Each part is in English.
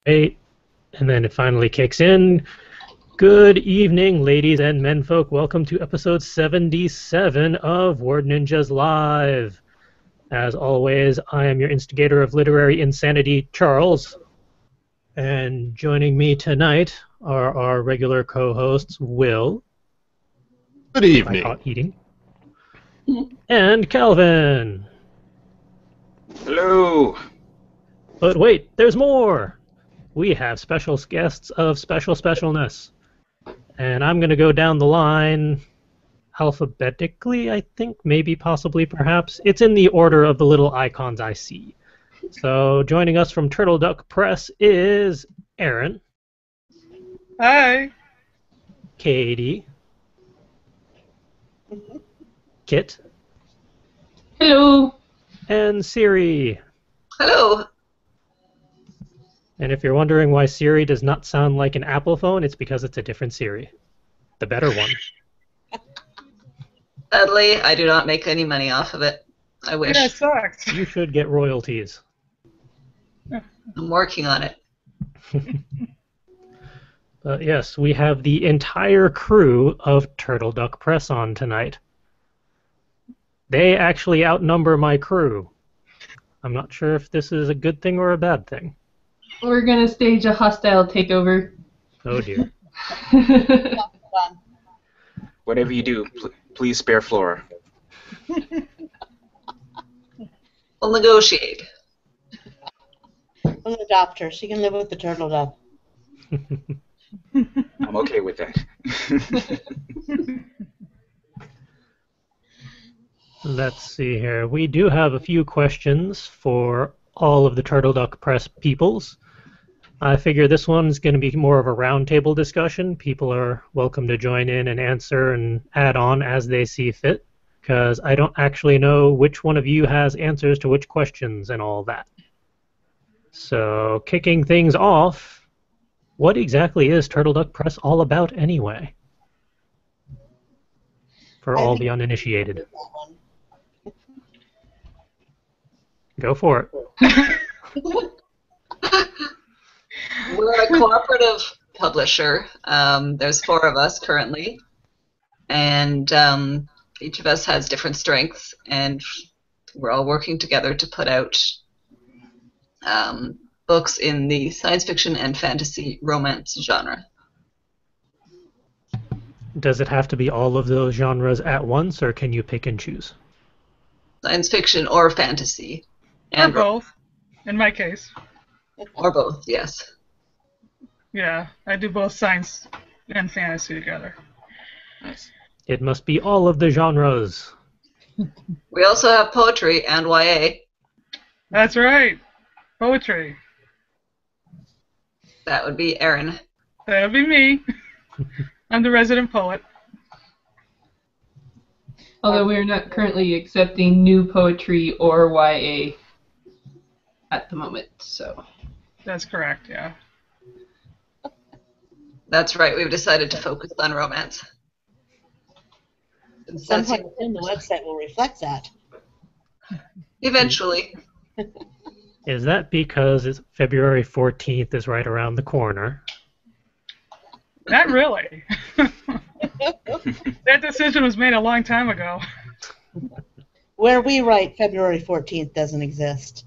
Wait, and then it finally kicks in. Good evening, ladies and menfolk. Welcome to episode 77 of Word Ninjas Live. As always, I am your instigator of literary insanity, Charles. And joining me tonight are our regular co-hosts, Will. Good evening. I caught eating. And Calvin. Hello. But wait, there's more. We have special guests of special specialness. And I'm going to go down the line alphabetically, I think, maybe, possibly, perhaps. It's in the order of the little icons I see. So joining us from Turtleduck Press is Aaron. Hi. Katie. Kit. Hello. And Siri. Hello. And if you're wondering why Siri does not sound like an Apple phone, it's because it's a different Siri. The better one. Sadly, I do not make any money off of it. I wish. That sucks. You should get royalties. I'm working on it. But yes, we have the entire crew of Turtleduck Press on tonight. They actually outnumber my crew. I'm not sure if this is a good thing or a bad thing. We're going to stage a hostile takeover. Oh dear. Whatever you do, please spare Flora. We'll negotiate. We'll adopt her. She can live with the turtle duck. I'm okay with that. Let's see here. We do have a few questions for all of the Turtleduck Press peoples. I figure this one's going to be more of a roundtable discussion. People are welcome to join in and answer and add on as they see fit, because I don't actually know which one of you has answers to which questions and all that. So, kicking things off, what exactly is Turtleduck Press all about anyway? For all the uninitiated. Go for it. We're a cooperative publisher. There's 4 of us currently, and each of us has different strengths, and we're all working together to put out books in the science fiction and fantasy romance genre. Does it have to be all of those genres at once, or can you pick and choose? Science fiction or fantasy. Or both, in my case. Or both, yes. Yeah, I do both science and fantasy together. Nice. It must be all of the genres. We also have poetry and YA. That's right. Poetry. That would be Aaron. That'll be me. I'm the resident poet. Although we are not currently accepting new poetry or YA at the moment, so. That's correct, yeah. That's right, we've decided to focus on romance. At some point soon, the website will reflect that. Eventually. Is that because it's February 14th is right around the corner? Not really. That decision was made a long time ago. Where we write, February 14th doesn't exist.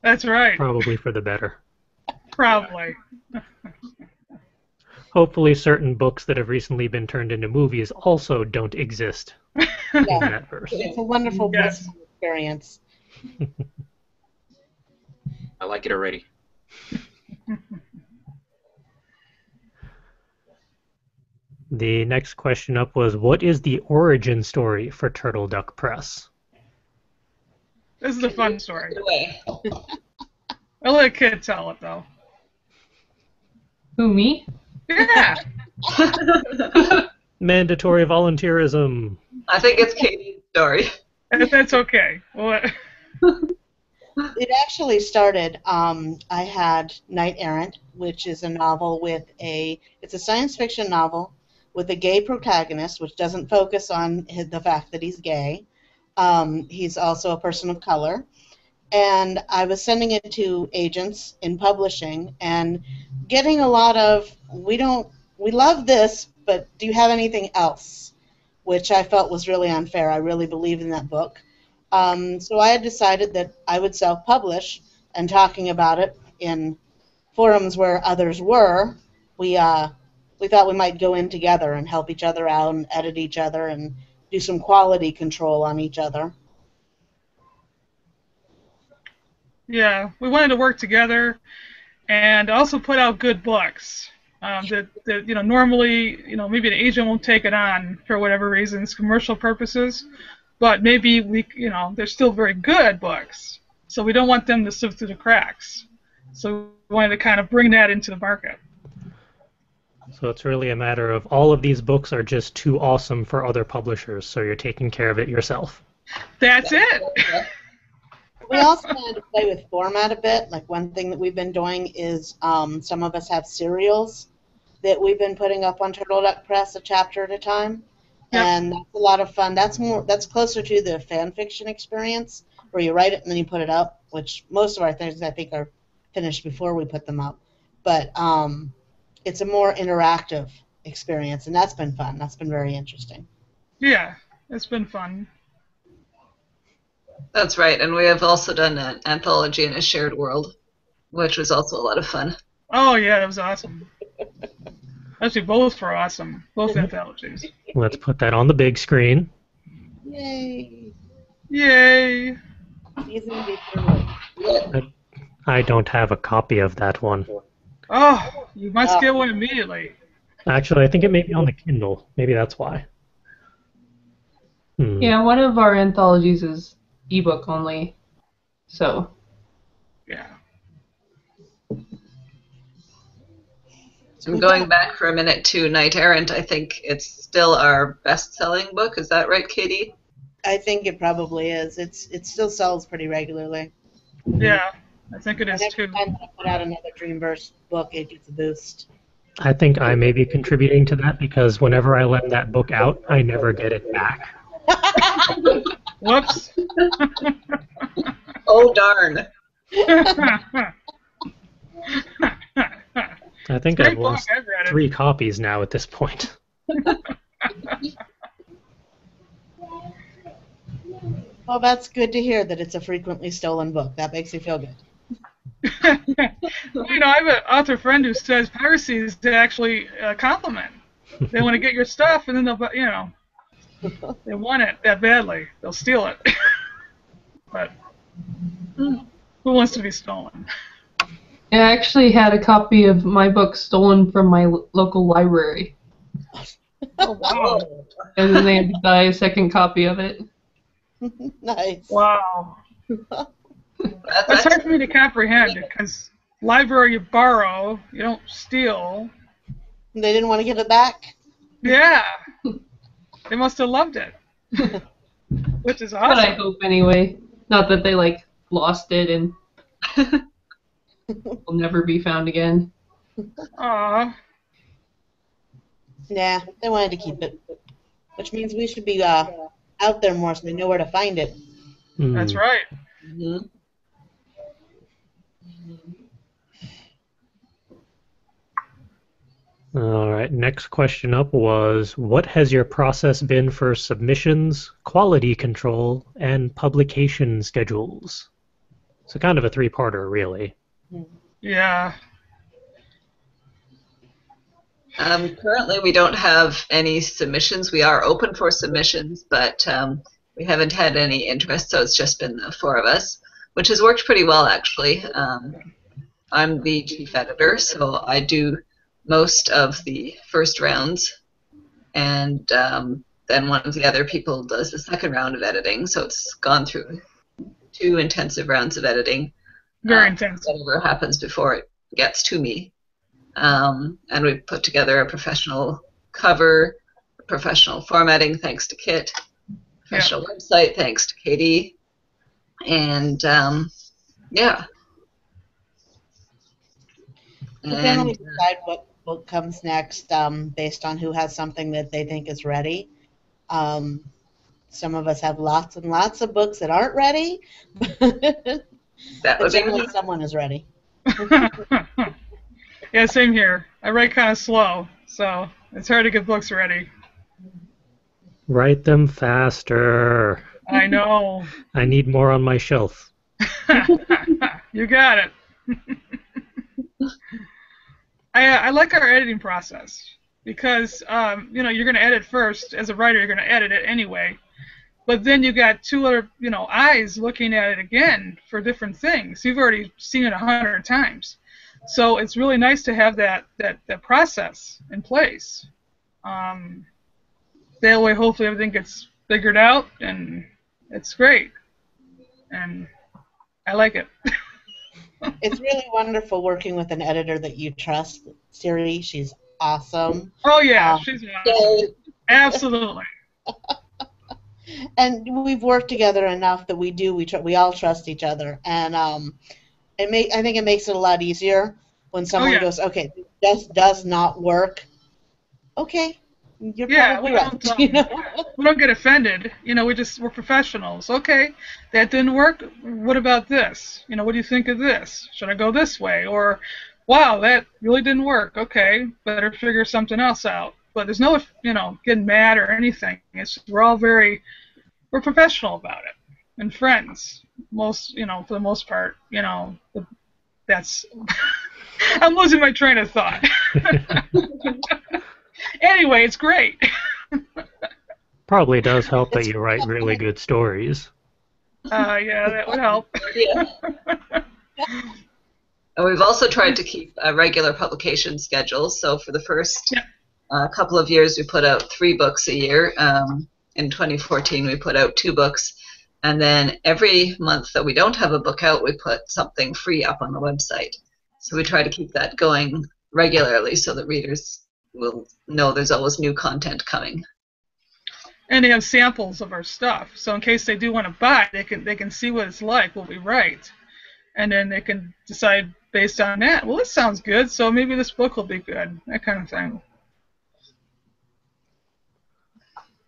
That's right. Probably for the better. Probably. Hopefully certain books that have recently been turned into movies also don't exist in that verse. It's a wonderful blissful experience. I like it already. The next question up was, what is the origin story for Turtleduck Press? This is a fun story. Anyway. I'll let Kid tell it, though. Who, me? Yeah. Mandatory volunteerism. I think it's Katie's story. That's okay. Well, It actually started, I had Knight Errant, which is a novel it's a science fiction novel with a gay protagonist, which doesn't focus on the fact that he's gay. He's also a person of color. and I was sending it to agents in publishing and getting a lot of, we love this, but do you have anything else? Which I felt was really unfair. I really believe in that book. So I had decided that I would self-publish, and talking about it in forums where others were, we thought we might go in together and help each other out and edit each other and do some quality control on each other. Yeah, we wanted to work together and also put out good books. That normally maybe an agent won't take it on for whatever reasons, commercial purposes, but maybe they're still very good books. So we don't want them to slip through the cracks. So we wanted to kind of bring that into the market. So it's really a matter of all of these books are just too awesome for other publishers, so you're taking care of it yourself. That's it. We also wanted to play with format a bit. Like one thing that we've been doing is some of us have serials that we've been putting up on Turtleduck Press a chapter at a time. Yep. And that's a lot of fun. That's closer to the fan fiction experience where you write it and then you put it up, which most of our things I think are finished before we put them up. But it's a more interactive experience, and that's been fun. That's been very interesting. Yeah, it's been fun. That's right, and we have also done an anthology in a shared world, which was also a lot of fun. Oh yeah, that was awesome. Actually, both were awesome. Both anthologies. Let's put that on the big screen. Yay! Yay! Season before. I don't have a copy of that one. Oh, you must get one immediately. Actually, I think it may be on the Kindle. Maybe that's why. Yeah, one of our anthologies is ebook only, so. Yeah. I'm going back for a minute to Knight Errant. I think it's still our best-selling book. Is that right, Katie? I think it probably is. It still sells pretty regularly. Yeah, I think it is Next too. time I put out another Dreamverse book, it gets a boost. I think I may be contributing to that because whenever I lend that book out, I never get it back. Whoops. Oh, darn. I think Great I've book. lost I've read it. 3 copies now at this point. Well, that's good to hear that it's a frequently stolen book. That makes me feel good. I have an author friend who says piracy is actually a compliment. They want to get your stuff, and then they'll, they want it that badly. They'll steal it. But who wants to be stolen? I actually had a copy of my book stolen from my local library. Oh, wow. And then they had to buy a second copy of it. Nice. Wow. That's hard for me to comprehend because library you borrow, you don't steal. They didn't want to give it back? Yeah. They must have loved it. Which is awesome. But I hope anyway. Not that they lost it and will never be found again. Aw. Nah, they wanted to keep it. Which means we should be out there more so they know where to find it. That's right. Mm-hmm. All right, next question up was, what has your process been for submissions, quality control, and publication schedules? So kind of a 3-parter, really. Yeah. Currently, we don't have any submissions. We are open for submissions, but we haven't had any interest, so it's just been the 4 of us, which has worked pretty well, actually. I'm the chief editor, so I do most of the first rounds, and then one of the other people does the second round of editing, so it's gone through 2 intensive rounds of editing. Very intense. Whatever happens before it gets to me. And we've put together a professional cover, professional formatting thanks to Kit, professional website thanks to Katie, and yeah. We generally decide what book comes next based on who has something that they think is ready. Some of us have lots and lots of books that aren't ready. That But would be generally, me. someone is ready. Yeah, same here. I write kind of slow, so it's hard to get books ready. Write them faster. I know. I need more on my shelf. You got it. I like our editing process because you're going to edit first. As a writer, you're going to edit it anyway. But then you got two other eyes looking at it again for different things. You've already seen it 100 times. So it's really nice to have that process in place. That way, hopefully, everything gets figured out, and it's great. And I like it. It's really wonderful working with an editor that you trust. Siri, she's awesome. Oh yeah, she's awesome. Absolutely. And we've worked together enough that we all trust each other, and I think it makes it a lot easier when someone goes, okay, this does not work. Okay, you're probably right. We don't get offended. We're professionals. Okay, that didn't work. What about this? What do you think of this? Should I go this way? Or, wow, that really didn't work. Okay, better figure something else out. But there's no, getting mad or anything. We're professional about it, and friends. For the most part, that's. I'm losing my train of thought. Anyway, it's great. Probably does help that you write really good stories. Yeah, that would help. Yeah. And we've also tried to keep a regular publication schedule. So for the first couple of years, we put out 3 books a year. In 2014, we put out 2 books. And then every month that we don't have a book out, we put something free up on the website. So we try to keep that going regularly so that readers will know there's always new content coming. And they have samples of our stuff, so in case they do want to buy, they can see what it's like, what we write, and then they can decide based on that. Well, this sounds good, so maybe this book will be good. That kind of thing.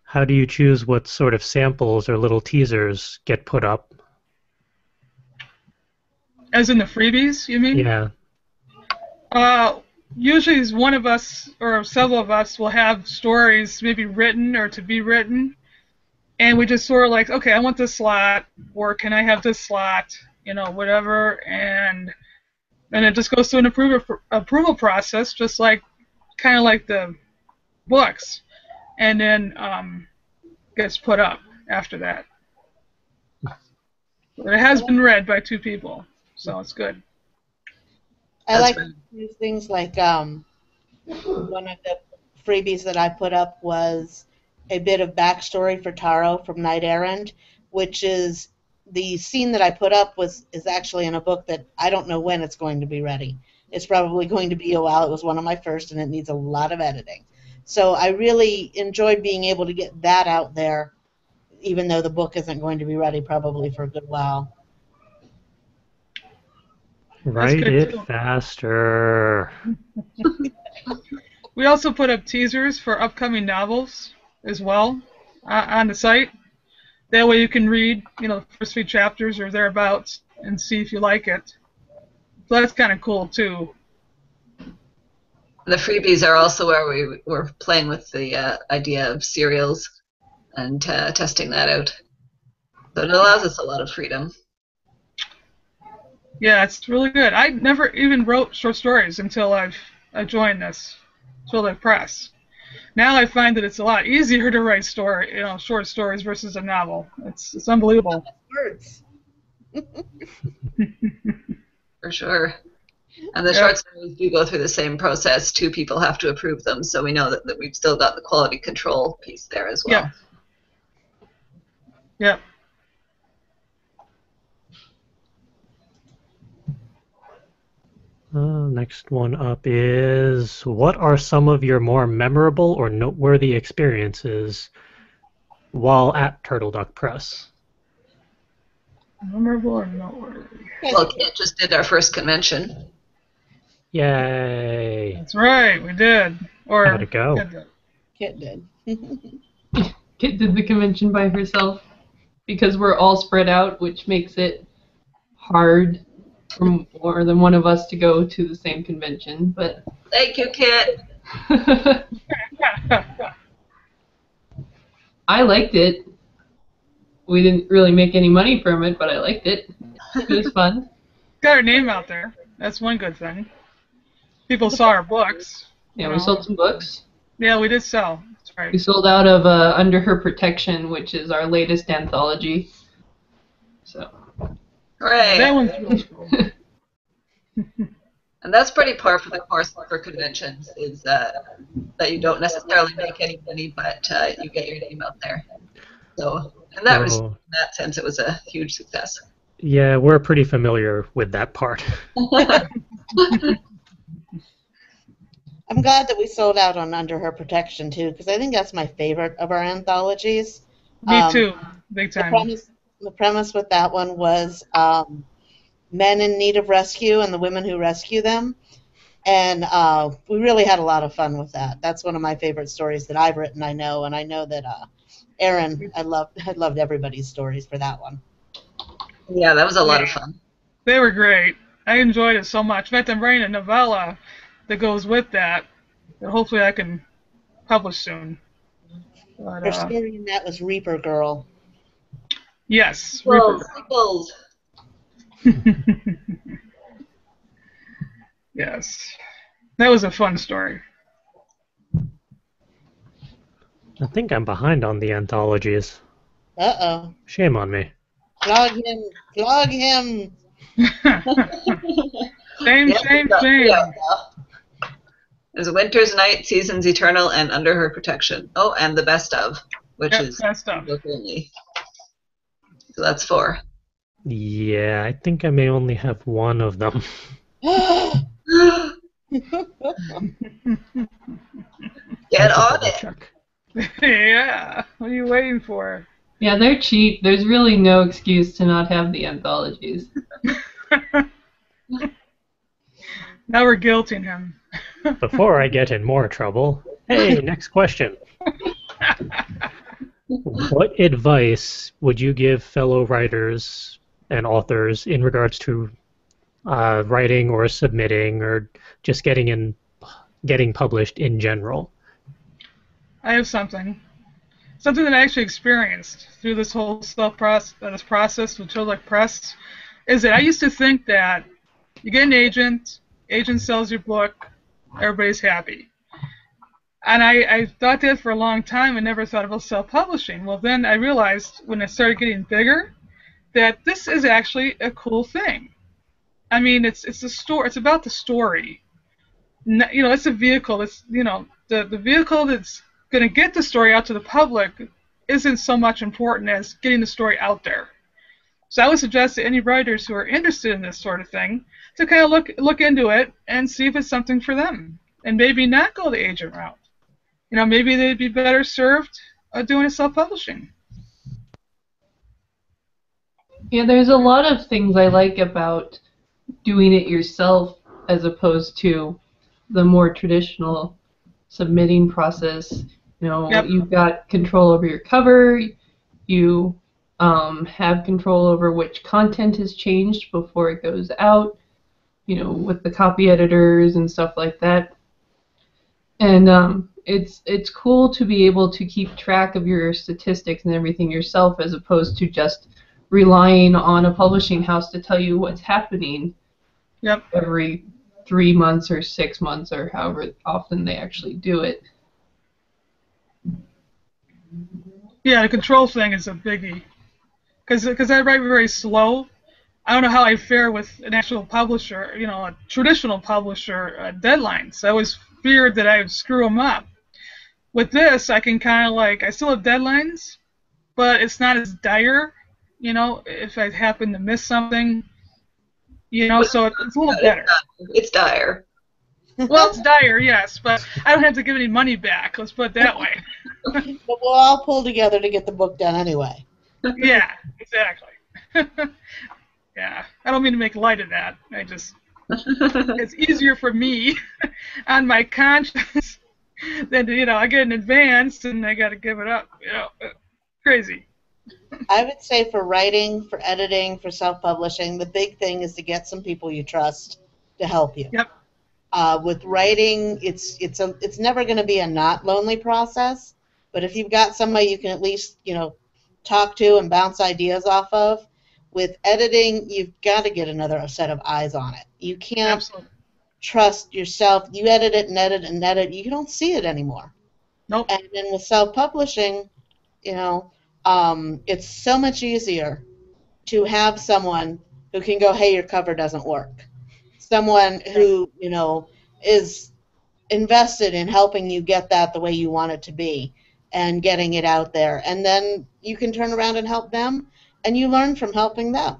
How do you choose what sort of samples or little teasers get put up? As in the freebies, you mean? Yeah. Usually one of us or several of us will have stories maybe written or to be written, and we just sort of like, okay, I want this slot, or can I have this slot, whatever, and then it just goes through an approval process, just like kind of like the books, and then gets put up after that. But it has been read by 2 people, so it's good. I like to use things like one of the freebies that I put up was a bit of backstory for Taro from Knight Errant, which is the scene that I put up is actually in a book that I don't know when it's going to be ready. It's probably going to be a while. It was one of my first, and it needs a lot of editing. So I really enjoyed being able to get that out there, even though the book isn't going to be ready probably for a good while. Write it faster. We also put up teasers for upcoming novels as well on the site. That way you can read, the first 3 chapters or thereabouts and see if you like it. So that's kind of cool too. The freebies are also where we're playing with the idea of serials and testing that out. So it allows us a lot of freedom. Yeah, it's really good. I never even wrote short stories until I joined this Turtleduck Press. Now I find that it's a lot easier to write short stories versus a novel. It's unbelievable. Words. For sure. And the short stories do go through the same process. 2 people have to approve them, so we know that we've still got the quality control piece there as well. Yeah. Next one up is, what are some of your more memorable or noteworthy experiences while at Turtleduck Press? Memorable or noteworthy? Well, Kit just did our first convention. Yay! That's right, we did. How'd it go? Kit did. Kit did the convention by herself because we're all spread out, which makes it hard for more than one of us to go to the same convention, but Thank you, Kit. I liked it. We didn't really make any money from it, but I liked it. It was fun. Got our name out there. That's one good thing. People saw our books. Yeah, you we know. sold some books. Yeah, we did sell. That's We right. sold out of Under Her Protection, which is our latest anthology. So. Hooray. That one's really cool. And that's pretty par for the course for conventions, is that you don't necessarily make any money, but you get your name out there. So in that sense, it was a huge success. Yeah, we're pretty familiar with that part. I'm glad that we sold out on Under Her Protection, too, because I think that's my favorite of our anthologies. Me too. Big The time. premise with that one was men in need of rescue and the women who rescue them. And we really had a lot of fun with that. That's one of my favorite stories that I've written, I know, and I know that Erin, I loved everybody's stories for that one. Yeah, that was a lot of fun. They were great. I enjoyed it so much. In fact, I'm writing a novella that goes with that hopefully I can publish soon. But, Her story in that was Reaper Girl. yes. Sequels. Yes. That was a fun story. I think I'm behind on the anthologies. Uh-oh. Shame on me. Flog him. Flog him. Shame, Yep, shame, yeah, shame. yeah. There's Winter's Night, Seasons Eternal, and Under Her Protection. Oh, and the Best of, which Yep, is that stuff. book only. So that's 4. Yeah, I think I may only have one of them. Get I should on double it. check. Yeah. What are you waiting for? Yeah, they're cheap. There's really no excuse to not have the anthologies. Now we're guilting him. Before I get in more trouble, hey, next question. What advice would you give fellow writers and authors in regards to writing or submitting or just getting published in general? I have something that I actually experienced through this whole this process with Turtleduck Press, is that I used to think that you get an agent sells your book, everybody's happy. And I thought that for a long time and never thought about self-publishing. Well, then I realized when it started getting bigger that this is actually a cool thing. I mean, it's a story. It's about the story. It's a vehicle. It's the vehicle that's going to get the story out to the public isn't so much important as getting the story out there. So I would suggest to any writers who are interested in this sort of thing to kind of look into it and see if it's something for them, and maybe not go the agent route. Maybe they'd be better served doing a self-publishing. Yeah, there's a lot of things I like about doing it yourself as opposed to the more traditional submitting process. Yep. You've got control over your cover. You have control over which content is changed before it goes out, with the copy editors and stuff like that. And it's cool to be able to keep track of your statistics and everything yourself as opposed to just relying on a publishing house to tell you what's happening Yep. every 3 months or 6 months or however often they actually do it. Yeah, the control thing is a biggie. Because I write very slow. I don't know how I fare with an actual publisher, a traditional publisher deadlines. I always feared that I would screw them up. With this, I can kind of I still have deadlines, but it's not as dire, if I happen to miss something, so it's a little better. It's dire. Well, it's dire, yes, but I don't have to give any money back. Let's put it that way. But we'll all pull together to get the book done anyway. Yeah, exactly. Yeah, I don't mean to make light of that. It's easier for me on my conscience than to, I get an advance and I got to give it up. Crazy. I would say for writing, for editing, for self-publishing, the big thing is to get some people you trust to help you. Yep. With writing, it's never going to be a not lonely process, but if you've got somebody you can at least talk to and bounce ideas off of, with editing, you've got to get another set of eyes on it. You can't Absolutely. trust yourself. You edit it and edit and edit, you don't see it anymore. Nope. And then with self-publishing, it's so much easier to have someone who can go, hey, your cover doesn't work. Someone who, is invested in helping you get that the way you want it to be and getting it out there. And then you can turn around and help them, and you learn from helping them.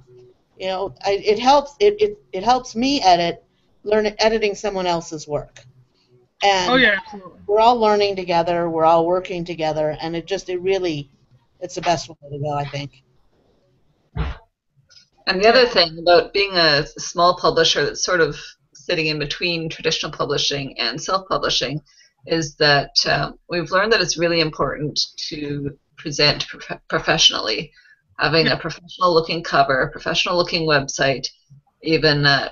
It helps me editing someone else's work. And Oh yeah, absolutely. we're all learning together, we're all working together, and it's the best way to go, I think. And the other thing about being a small publisher that's sort of sitting in between traditional publishing and self-publishing is that we've learned that it's really important to present professionally. Having a professional-looking cover, a professional-looking website, even a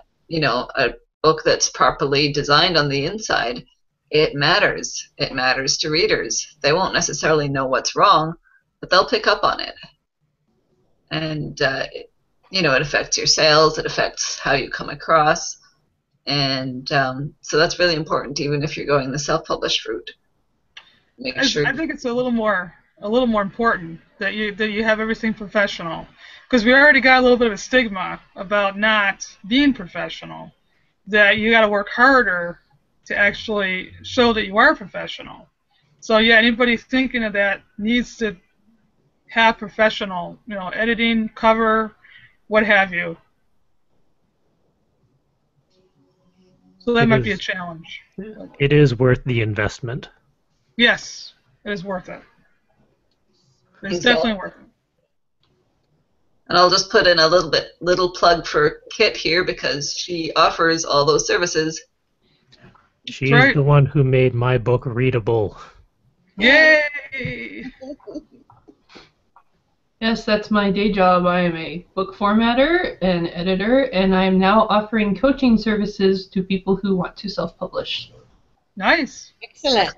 book that's properly designed on the inside, it matters. It matters to readers. They won't necessarily know what's wrong, but they'll pick up on it. And it affects your sales, it affects how you come across, and so that's really important, even if you're going the self-published route. I think it's a little more important that you have everything professional, because we already got a little bit of a stigma about not being professional, that you got to work harder to actually show that you are professional. So yeah, anybody thinking of that needs to have professional, editing, cover, what have you. So that might be a challenge. It is worth the investment. Yes, it is worth it. It's definitely worth it. And I'll just put in a little plug for Kit here, because she offers all those services. She's the one who made my book readable. Yay! Yes, that's my day job. I am a book formatter and editor, and I'm now offering coaching services to people who want to self-publish. Nice. Excellent.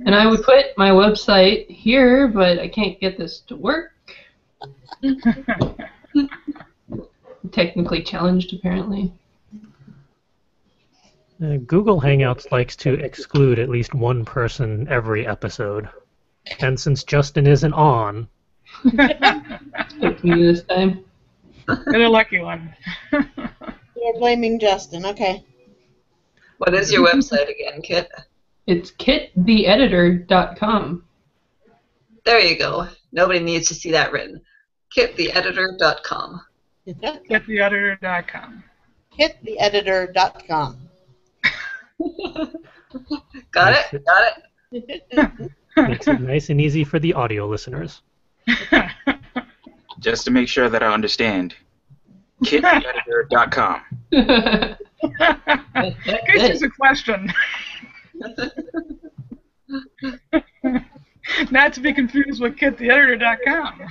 And I would put my website here, but I can't get this to work. Technically challenged, apparently. Google Hangouts likes to exclude at least one person every episode. And since Justin isn't on... It's me this time. You're the lucky one. You're blaming Justin, okay. What is your website again, Kit? It's kittheeditor.com. There you go. Nobody needs to see that written. kittheeditor.com. kittheeditor.com. kittheeditor.com. Got it? Makes it nice and easy for the audio listeners. Just to make sure that I understand. kittheeditor.com. In case there's a question. Not to be confused with kittheeditor.com.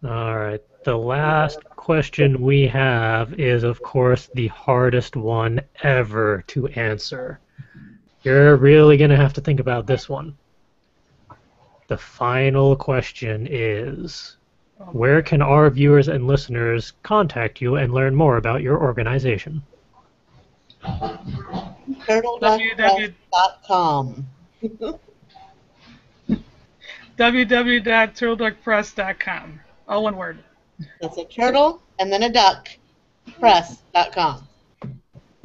All right. The last question we have is, of course, the hardest one ever to answer. You're really going to have to think about this one. The final question is, where can our viewers and listeners contact you and learn more about your organization? Turtleduckpress.com. www.turtleduckpress.com. All one word. That's a turtle and then a duck. Press.com.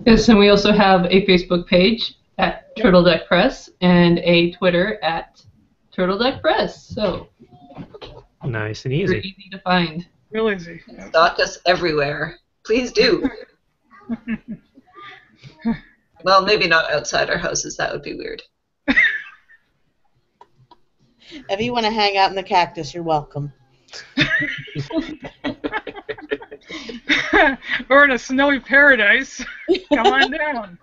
Yes, and we also have a Facebook page at Turtleduck Press and a Twitter at Turtleduck Press. So Nice and very easy. easy to find. Real easy. Stalk us everywhere. Please do. Well, maybe not outside our houses. That would be weird. If you want to hang out in the cactus, you're welcome. We're in a snowy paradise. Come on down.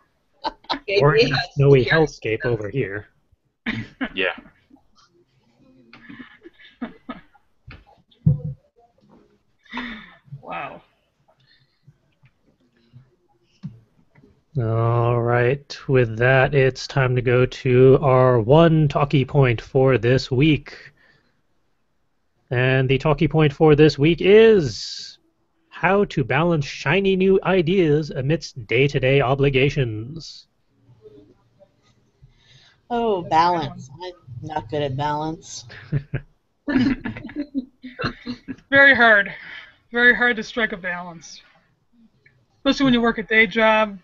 Or in a snowy hellscape over here. Yeah. Wow. All right. With that, it's time to go to our one talkie point for this week. And the talkie point for this week is how to balance shiny new ideas amidst day-to-day obligations. Oh, balance. I'm not good at balance. Very hard. Very hard to strike a balance. Especially when you work a day job,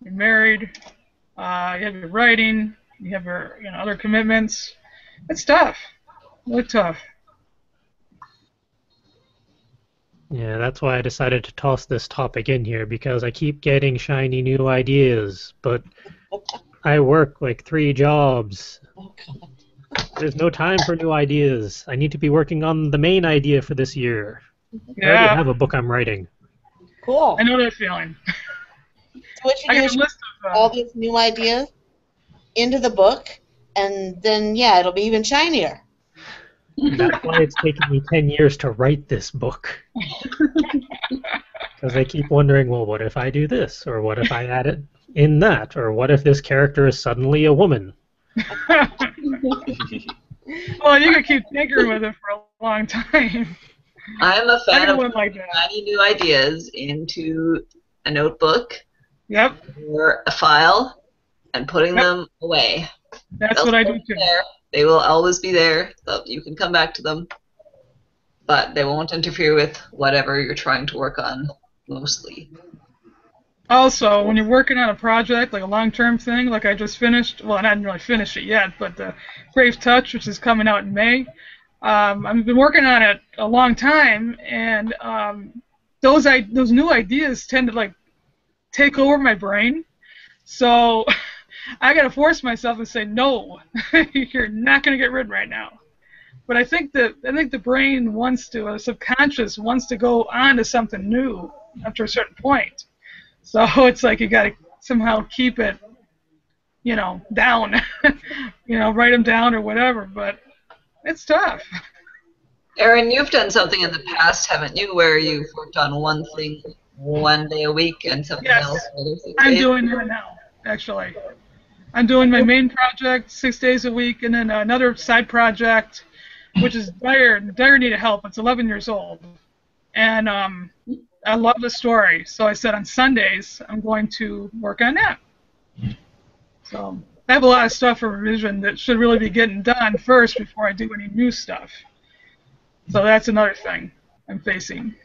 you're married, you have your writing, you have your other commitments. It's tough. Really tough. Yeah, that's why I decided to toss this topic in here, because I keep getting shiny new ideas, but I work like 3 jobs. Oh, God. There's no time for new ideas. I need to be working on the main idea for this year. I already Yeah, have a book I'm writing. Cool. I know that feeling. So what you I do got is a you list put of all these new ideas into the book, and then, yeah, it'll be even shinier. That's why it's taken me 10 years to write this book. Because I keep wondering, well, what if I do this? Or what if I add it in that? Or what if this character is suddenly a woman? Well, you can keep tinkering with it for a long time. I'm a I fan got of one like that. adding new ideas into a notebook Yep, or a file and putting Yep. them away. that's They'll what I still do be too. there. They will always be there, so you can come back to them. But they won't interfere with whatever you're trying to work on, mostly. Also, when you're working on a project, like a long-term thing, like I just finished, well, I didn't really finish it yet, but the Brave Touch, which is coming out in May, I've been working on it a long time, and those new ideas tend to like take over my brain. So I got to force myself and say, no, you're not going to get written right now. But I think the brain wants to, or subconscious wants to go on to something new after a certain point. So it's like you got to somehow keep it, down, write them down or whatever. But it's tough. Erin, you've done something in the past, haven't you, where you've worked on one thing one day a week and something Yes, else other 6 I'm days? doing that now, actually. I'm doing my main project 6 days a week, and then another side project, which is dire need of help. It's 11 years old, and I love the story. So I said on Sundays I'm going to work on that. So I have a lot of stuff for revision that should really be getting done first before I do any new stuff. So that's another thing I'm facing.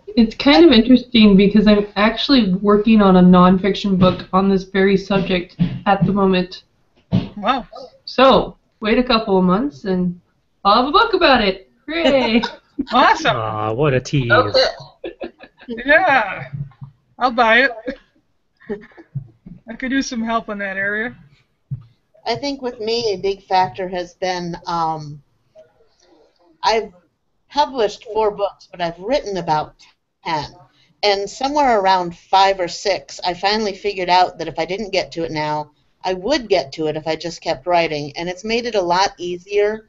It's kind of interesting because I'm actually working on a nonfiction book on this very subject at the moment. Wow. So, wait a couple of months and I'll have a book about it. Hooray! Awesome. Aw, what a tease. Okay. Yeah. I'll buy it. I could use some help in that area. I think with me, a big factor has been I've published 4 books, but I've written about 10. And somewhere around 5 or 6, I finally figured out that if I didn't get to it now, I would get to it if I just kept writing. And it's made it a lot easier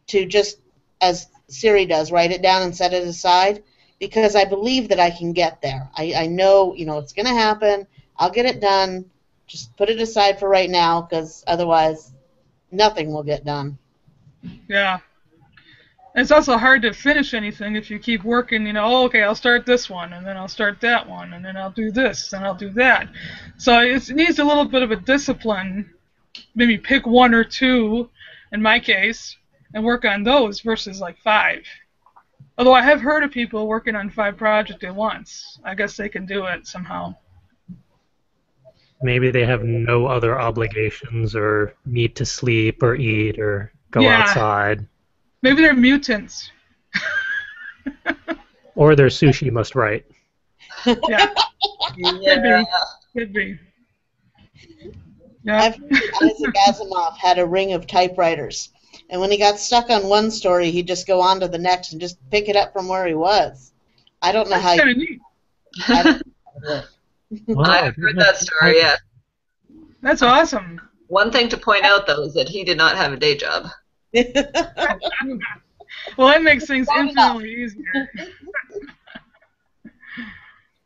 to just, as Siri does, write it down and set it aside, because I believe that I can get there. I know, it's going to happen. I'll get it done. Just put it aside for right now, because otherwise nothing will get done. Yeah. It's also hard to finish anything if you keep working, okay, I'll start this one, and then I'll start that one, and then I'll do this, and I'll do that. So it needs a little bit of a discipline. Maybe pick 1 or 2, in my case, and work on those versus like 5. Although I have heard of people working on 5 projects at once. I guess they can do it somehow. Maybe they have no other obligations or need to sleep or eat or go Yeah. outside. Maybe they're mutants. Or their sushi must write. Yeah, Yeah. could be. Yeah. I've heard Isaac Asimov had a ring of typewriters. And when he got stuck on one story, he'd just go on to the next and just pick it up from where he was. I don't know That's how kind you of neat. I don't know how to do it. Wow, I've heard that story, yeah. That's awesome. One thing to point out, though, is that he did not have a day job. Well, that makes things infinitely easier.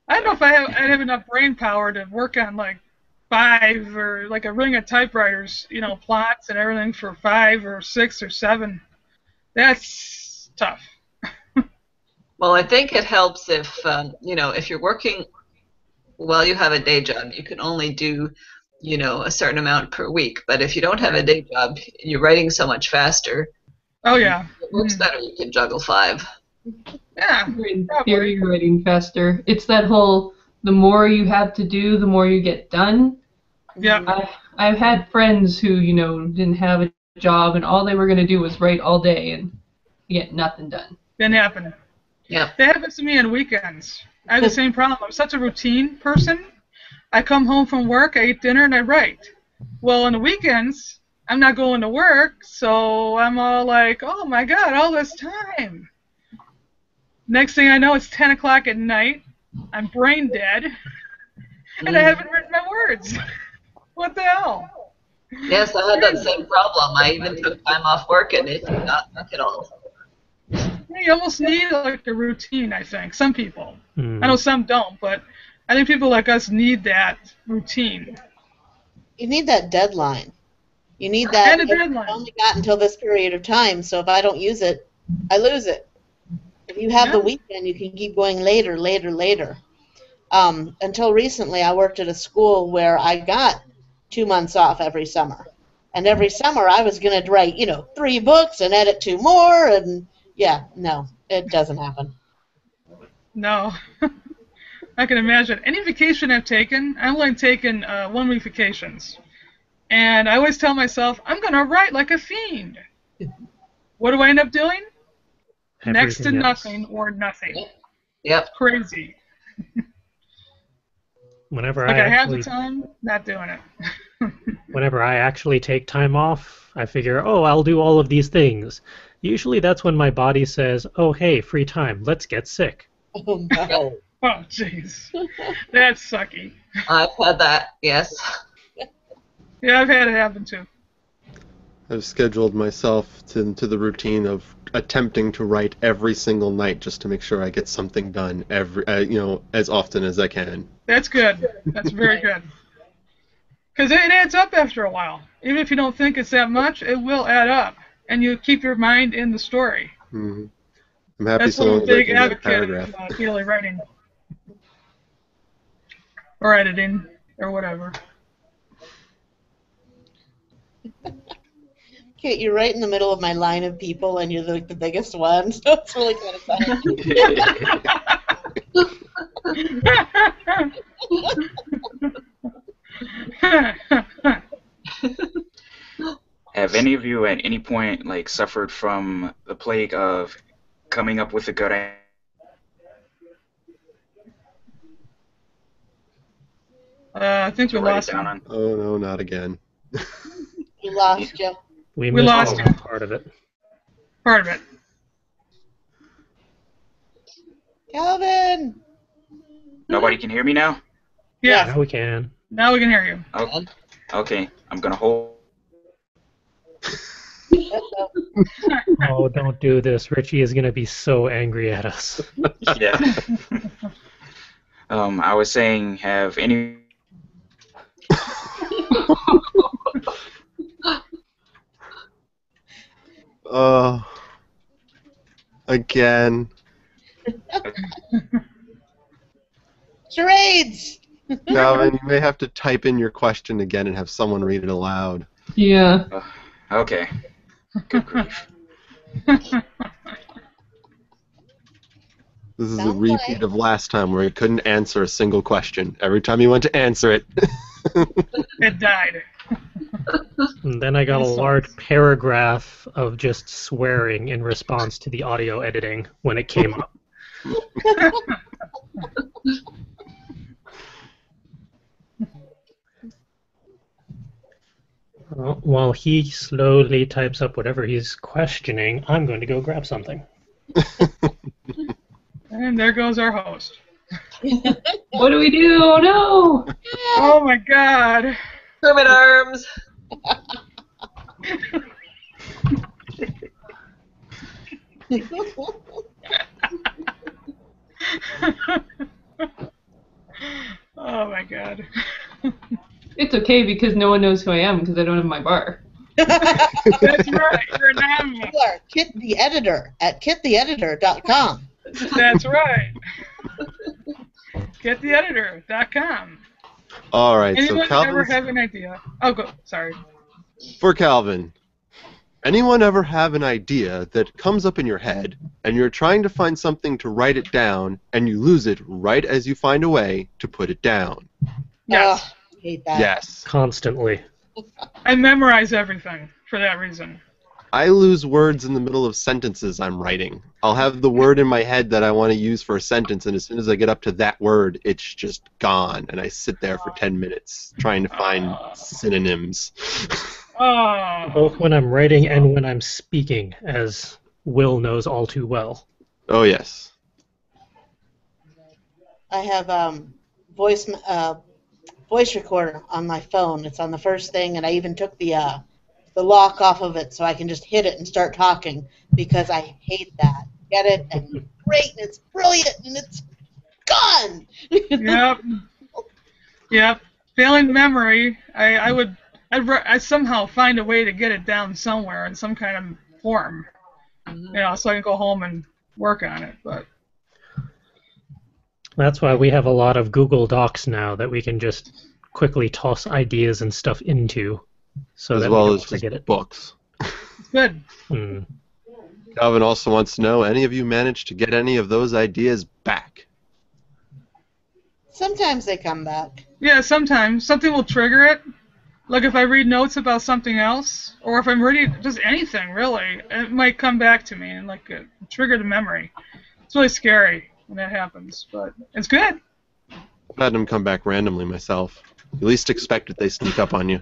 I don't know if I'd have enough brain power to work on like 5 or like a ring of typewriters, plots and everything for 5 or 6 or 7. That's tough. Well, I think it helps if, if you're working while you have a day job, you can only do, a certain amount per week. But if you don't have a day job, you're writing so much faster. Oh yeah. It works better. You can juggle 5. Yeah. In probably. theory, you're writing faster. It's that whole, the more you have to do, the more you get done. Yeah. I've had friends who, didn't have a job and all they were going to do was write all day and get nothing done. Didn't happen. Yeah. That happens to me on weekends. I have the same problem. I'm such a routine person. I come home from work, I eat dinner, and I write. Well, on the weekends, I'm not going to work, so I'm all like, oh my God, all this time. Next thing I know, it's 10 o'clock at night. I'm brain dead, and I haven't written my words. What the hell? Yes, I had that same problem. I even took time off work, and it did not work at all. You almost need like a routine, I think. Some people. Hmm. I know some don't, but I think people like us need that routine. You need that deadline. You need that. And a deadline. I've only got until this period of time, so if I don't use it, I lose it. If you have the weekend, you can keep going later. Until recently, I worked at a school where I got 2 months off every summer. And every summer, I was going to write, 3 books and edit 2 more. And, no, it doesn't happen. No. I can imagine. Any vacation I've taken, I've only taken 1-week vacations. And I always tell myself, I'm going to write like a fiend. What do I end up doing? Next to Everything else. nothing or nothing. Yep. Crazy. Whenever Like I I have actually the time, not doing it. Whenever I actually take time off, I figure, oh, I'll do all of these things. Usually that's when my body says, oh, hey, free time, let's get sick. Oh, no. Oh, jeez. That's sucky. I've had that, yes. Yeah, I've had it happen too. I've scheduled myself into the routine of attempting to write every single night just to make sure I get something done as often as I can. That's good. That's very good. Because it adds up after a while. Even if you don't think it's that much, it will add up. And you keep your mind in the story. Mm-hmm. I'm happy That's so what long I'm as a I big can get a advocate paragraph. of daily writing. Or editing, or whatever. Okay, you're right in the middle of my line of people, and you're like the biggest one, so it's really kind of funny. Have any of you at any point suffered from the plague of coming up with a good idea? I think we to write lost it down him. on? Oh no, not again. We lost you. We We missed lost one you. part of it. Part of it. Calvin! Nobody can hear me now? Yeah, Now we can. now we can hear you. Oh, okay, I'm gonna hold. Oh, don't do this. Richie is going to be so angry at us. Yeah. I was saying, have any? Again. Charades! Calvin, you may have to type in your question again and have someone read it aloud. Yeah. Okay. Good grief. This is a Sounds repeat like- of last time where he couldn't answer a single question. Every time he went to answer it. It died. And then I got a Awesome. large paragraph of just swearing in response to the audio editing when it came up. While he slowly types up whatever he's questioning, I'm going to go grab something. And there goes our host. What do we do? Oh, no! Oh my God. Hermit arms. Oh my God. It's okay because no one knows who I am because I don't have my bar. That's right. You're anonymous. You are Kit the Editor at kittheeditor.com. That's right. GetTheEditor.com. All right, so Anyone ever Calvin's, have an idea? Oh, go. Sorry. for Calvin, anyone ever have an idea that comes up in your head and you're trying to find something to write it down and you lose it right as you find a way to put it down? Yes. Ugh, hate that. Yes. Constantly. I memorize everything for that reason. I lose words in the middle of sentences I'm writing. I'll have the word in my head that I want to use for a sentence, and as soon as I get up to that word, it's just gone, and I sit there for 10 minutes trying to find synonyms. Oh. Both when I'm writing and when I'm speaking, as Will knows all too well. Oh, yes. I have voice recorder on my phone. It's on the first thing, and I even took the lock off of it so I can just hit it and start talking because I hate that. Get it? And great, and it's brilliant, and it's gone. Yep. Yep. Failing memory, I'd somehow find a way to get it down somewhere in some kind of form, so I can go home and work on it. But That's why we have a lot of Google Docs now that we can just quickly toss ideas and stuff into, so As that well we as don't just forget it. books. it's good. Hmm. Calvin also wants to know, any of you managed to get any of those ideas back? Sometimes they come back. Yeah, sometimes something will trigger it. Like if I read notes about something else, or if I'm reading just anything really, it might come back to me and trigger the memory. It's really scary when that happens, but it's good. I've had them come back randomly myself. You least expect it, they sneak up on you.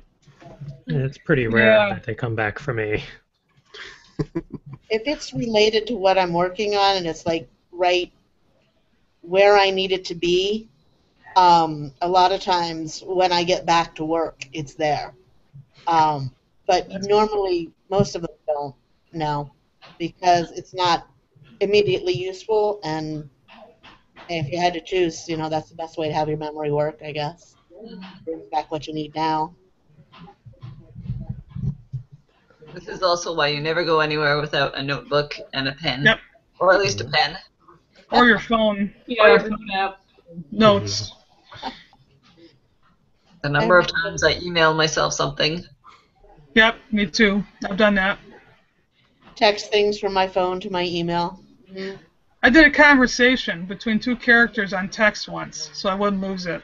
It's pretty rare Yeah. that they come back for me. If it's related to what I'm working on and it's like right where I need it to be, a lot of times when I get back to work, it's there. But normally, most of them don't know because it's not immediately useful. And if you had to choose, that's the best way to have your memory work, I guess. Bring back what you need now. This is also why you never go anywhere without a notebook and a pen. Yep. Or at least a pen. Or your phone Or your Yeah, phone app. notes. The number of times I email myself something. Yep, me too. I've done that. Text things from my phone to my email. Mhm. I did a conversation between two characters on text once, so I wouldn't lose it.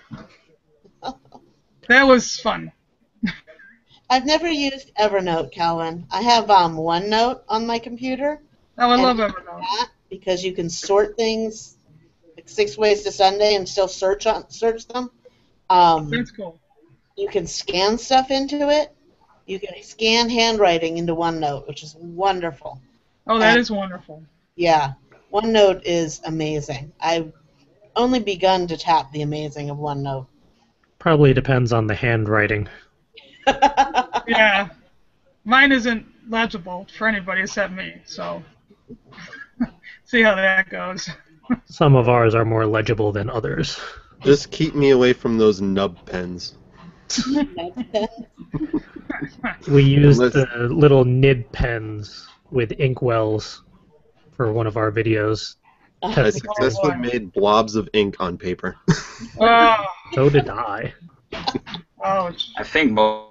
That was fun. I've never used Evernote, Calvin. I have OneNote on my computer. Oh, I And love I Evernote. that because you can sort things like 6 ways to Sunday and still search them. That's cool. You can scan stuff into it. You can scan handwriting into OneNote, which is wonderful. Oh, that is wonderful. Yeah, OneNote is amazing. I've only begun to tap the amazing of OneNote. Probably depends on the handwriting. Yeah. Mine isn't legible for anybody except me, so see how that goes. Some of ours are more legible than others. Just keep me away from those nub pens. We used Unless- the little nib pens with inkwells for one of our videos. I Testing. successfully made blobs of ink on paper. Oh, So did I. ouch. I think most.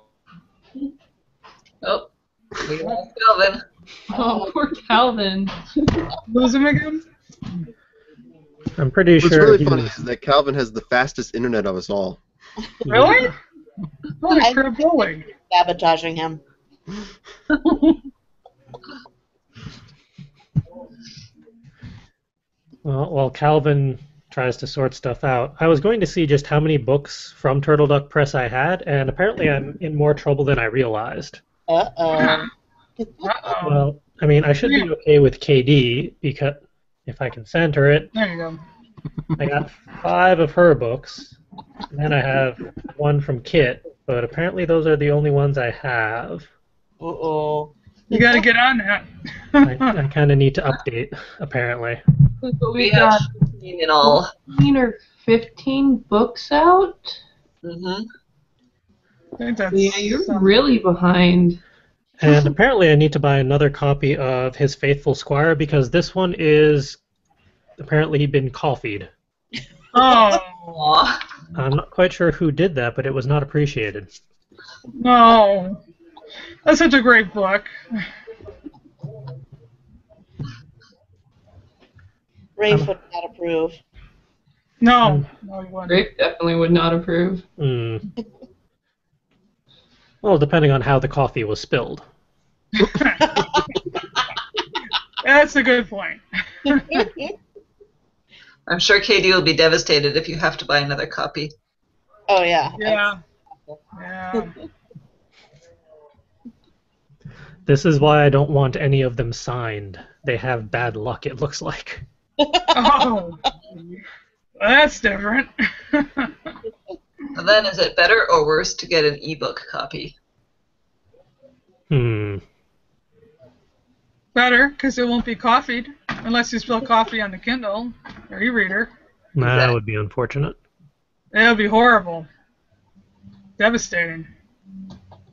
Oh, we lost Calvin. Oh, poor Calvin. Lose him again? I'm pretty What's sure really he funny was- is that Calvin has the fastest internet of us all. Really? What a crib bully. Sabotaging him. Well, while Calvin tries to sort stuff out, I was going to see just how many books from Turtleduck Press I had, and apparently I'm in more trouble than I realized. Uh-oh. Uh-oh. Well, I mean, I should be okay with KD because if I can center it. There you go. I got 5 of her books. And then I have 1 from Kit, but apparently those are the only ones I have. Uh-oh. You got to get on that. I kind of need to update, apparently. But We we've have got 15 in all. 14 or 15 books out. Mm-hmm. I think that's Yeah, you're really behind. And apparently I need to buy another copy of His Faithful Squire because this one is apparently been coffeeed. Oh, Aw. I'm not quite sure who did that, but it was not appreciated. no. That's such a great book. Rafe would not approve. No. No, he wouldn't. Rafe definitely would not approve. Well, depending on how the coffee was spilled. That's a good point. I'm sure Katie will be devastated if you have to buy another copy. Oh, yeah. Yeah. Yeah. This is why I don't want any of them signed. They have bad luck, it looks like. Oh. That's different. So then, is it better or worse to get an ebook copy? Better, because it won't be coffeed, unless you spill coffee on the Kindle or e-reader. That would be unfortunate. That would be horrible. Devastating.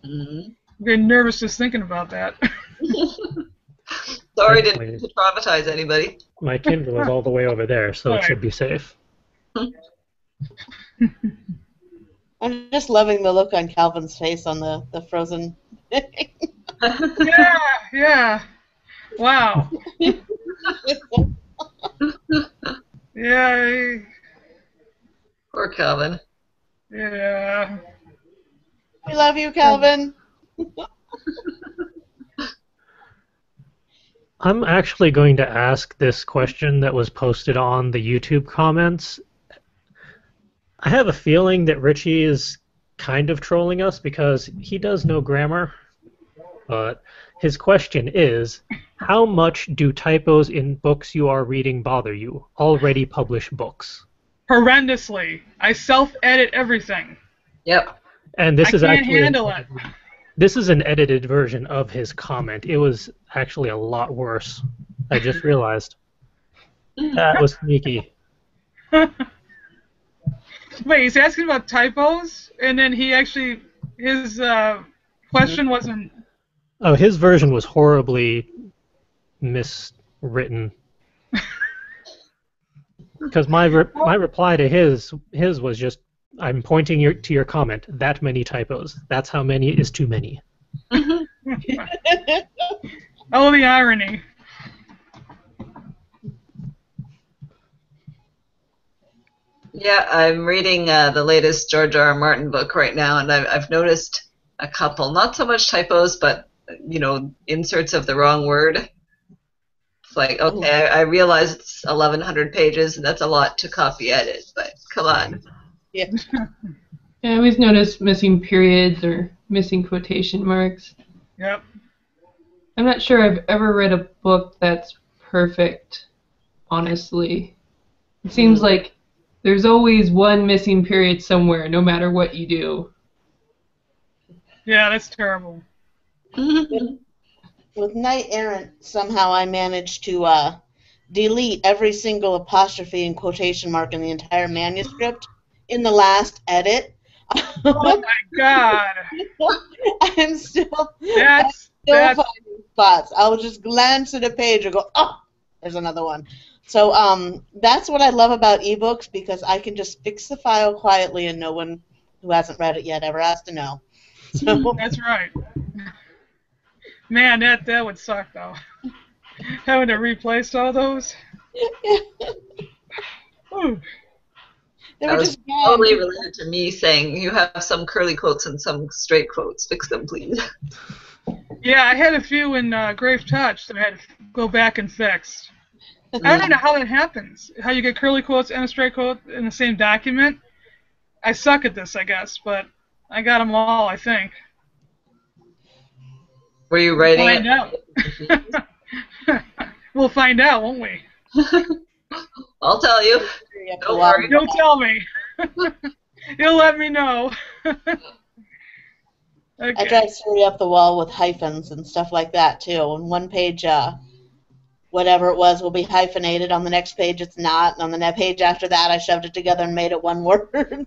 Mm-hmm. I'm getting nervous just thinking about that. Sorry to traumatize anybody. My Kindle is all the way over there, so it should be safe. I'm just loving the look on Calvin's face on the frozen. Yeah, yeah. Wow. Yeah. Poor Calvin. Yeah. We love you, Calvin. I'm actually going to ask this question that was posted on the YouTube comments. I have a feeling that Richie is kind of trolling us because he does know grammar, but his question is, how much do typos in books you are reading bother you? Already published books. Horrendously. I self-edit everything. Yep. And this I is can't actually handle it. This is an edited version of his comment. It was actually a lot worse. I just realized. That was sneaky. Wait, he's asking about typos, and then he actually, his question wasn't... Oh, his version was horribly miswritten. Because my reply to his was just, I'm pointing to your comment, that many typos. That's how many is too many. Oh, the irony. Yeah, I'm reading the latest George R. R. Martin book right now, and I've noticed a couple, not so much typos, but, you know, inserts of the wrong word. It's like, okay, I realize it's 1,100 pages, and that's a lot to copy edit, but come on. Yeah. I always notice missing periods or missing quotation marks. Yep. I'm not sure I've ever read a book that's perfect, honestly. It seems like there's always one missing period somewhere, no matter what you do. Yeah, that's terrible. With Knight Errant, somehow I managed to delete every single apostrophe and quotation mark in the entire manuscript in the last edit. Oh my God. I'm still That's finding spots. I'll just glance at a page and go, oh, there's another one. So that's what I love about ebooks, because I can just fix the file quietly and no one who hasn't read it yet ever has to know. So that's right. Man, that would suck though. Having to replace all those. Ooh. they That were was just gone. probably related to me saying, you have some curly quotes and some straight quotes. Fix them, please. Yeah, I had a few in Grave Touch that I had to go back and fix. I don't know how that happens. How you get curly quotes and a straight quote in the same document. I suck at this, I guess, but I got them all, I think. Were you writing Find it? out. We'll find out, won't we? I'll tell you. Don't worry. You'll tell me. You'll let me know. I Okay. try to story up the wall with hyphens and stuff like that too. On one page, whatever it was will be hyphenated. On the next page, it's not. And on the next page after that, I shoved it together and made it one word.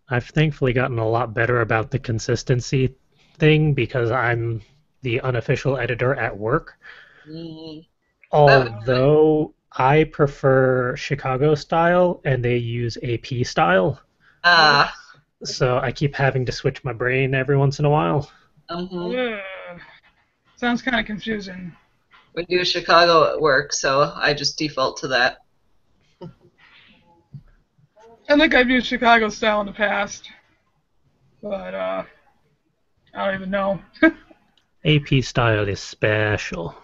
I've thankfully gotten a lot better about the consistency thing because I'm the unofficial editor at work. Although I prefer Chicago style and they use AP style. So I keep having to switch my brain every once in a while. Sounds kind of confusing. We do Chicago at work, so I just default to that. I think I've used Chicago style in the past, but I don't even know. AP style is special.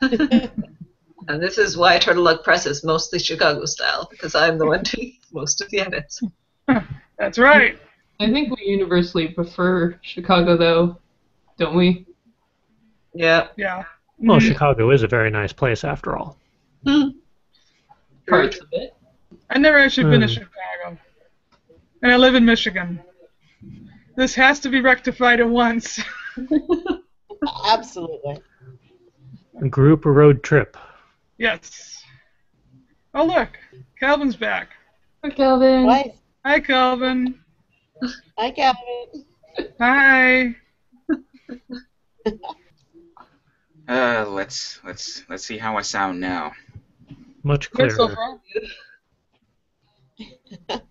And this is why Turtleduck Press is mostly Chicago style, because I'm the one doing most of the edits. That's right. I think we universally prefer Chicago, though, don't we? Yeah. Yeah. Well, Chicago is a very nice place after all. Parts of it. I've never actually been to Chicago. And I live in Michigan. This has to be rectified at once. Absolutely. Group road trip. Yes. Oh, look. Calvin's back. Hi, Calvin. Right. Hi, Calvin. Hi, Calvin. Hi. Let's see how I sound now. Much Good so clearer. far.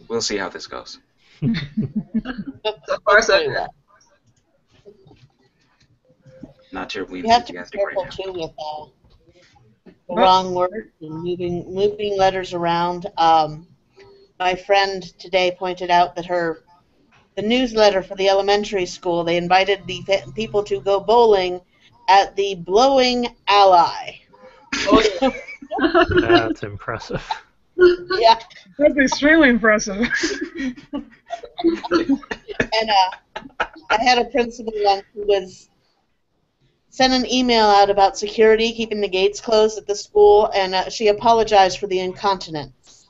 We'll see how this goes. So far, so good. Not terribly You have to be enthusiastic right careful now. too with the wrong words and moving letters around. My friend today pointed out that the newsletter for the elementary school, they invited the people to go bowling at the Blowing Ally. That's impressive. Yeah, That's extremely impressive. and I had a principal once who sent an email out about security, keeping the gates closed at the school, and she apologized for the incontinence.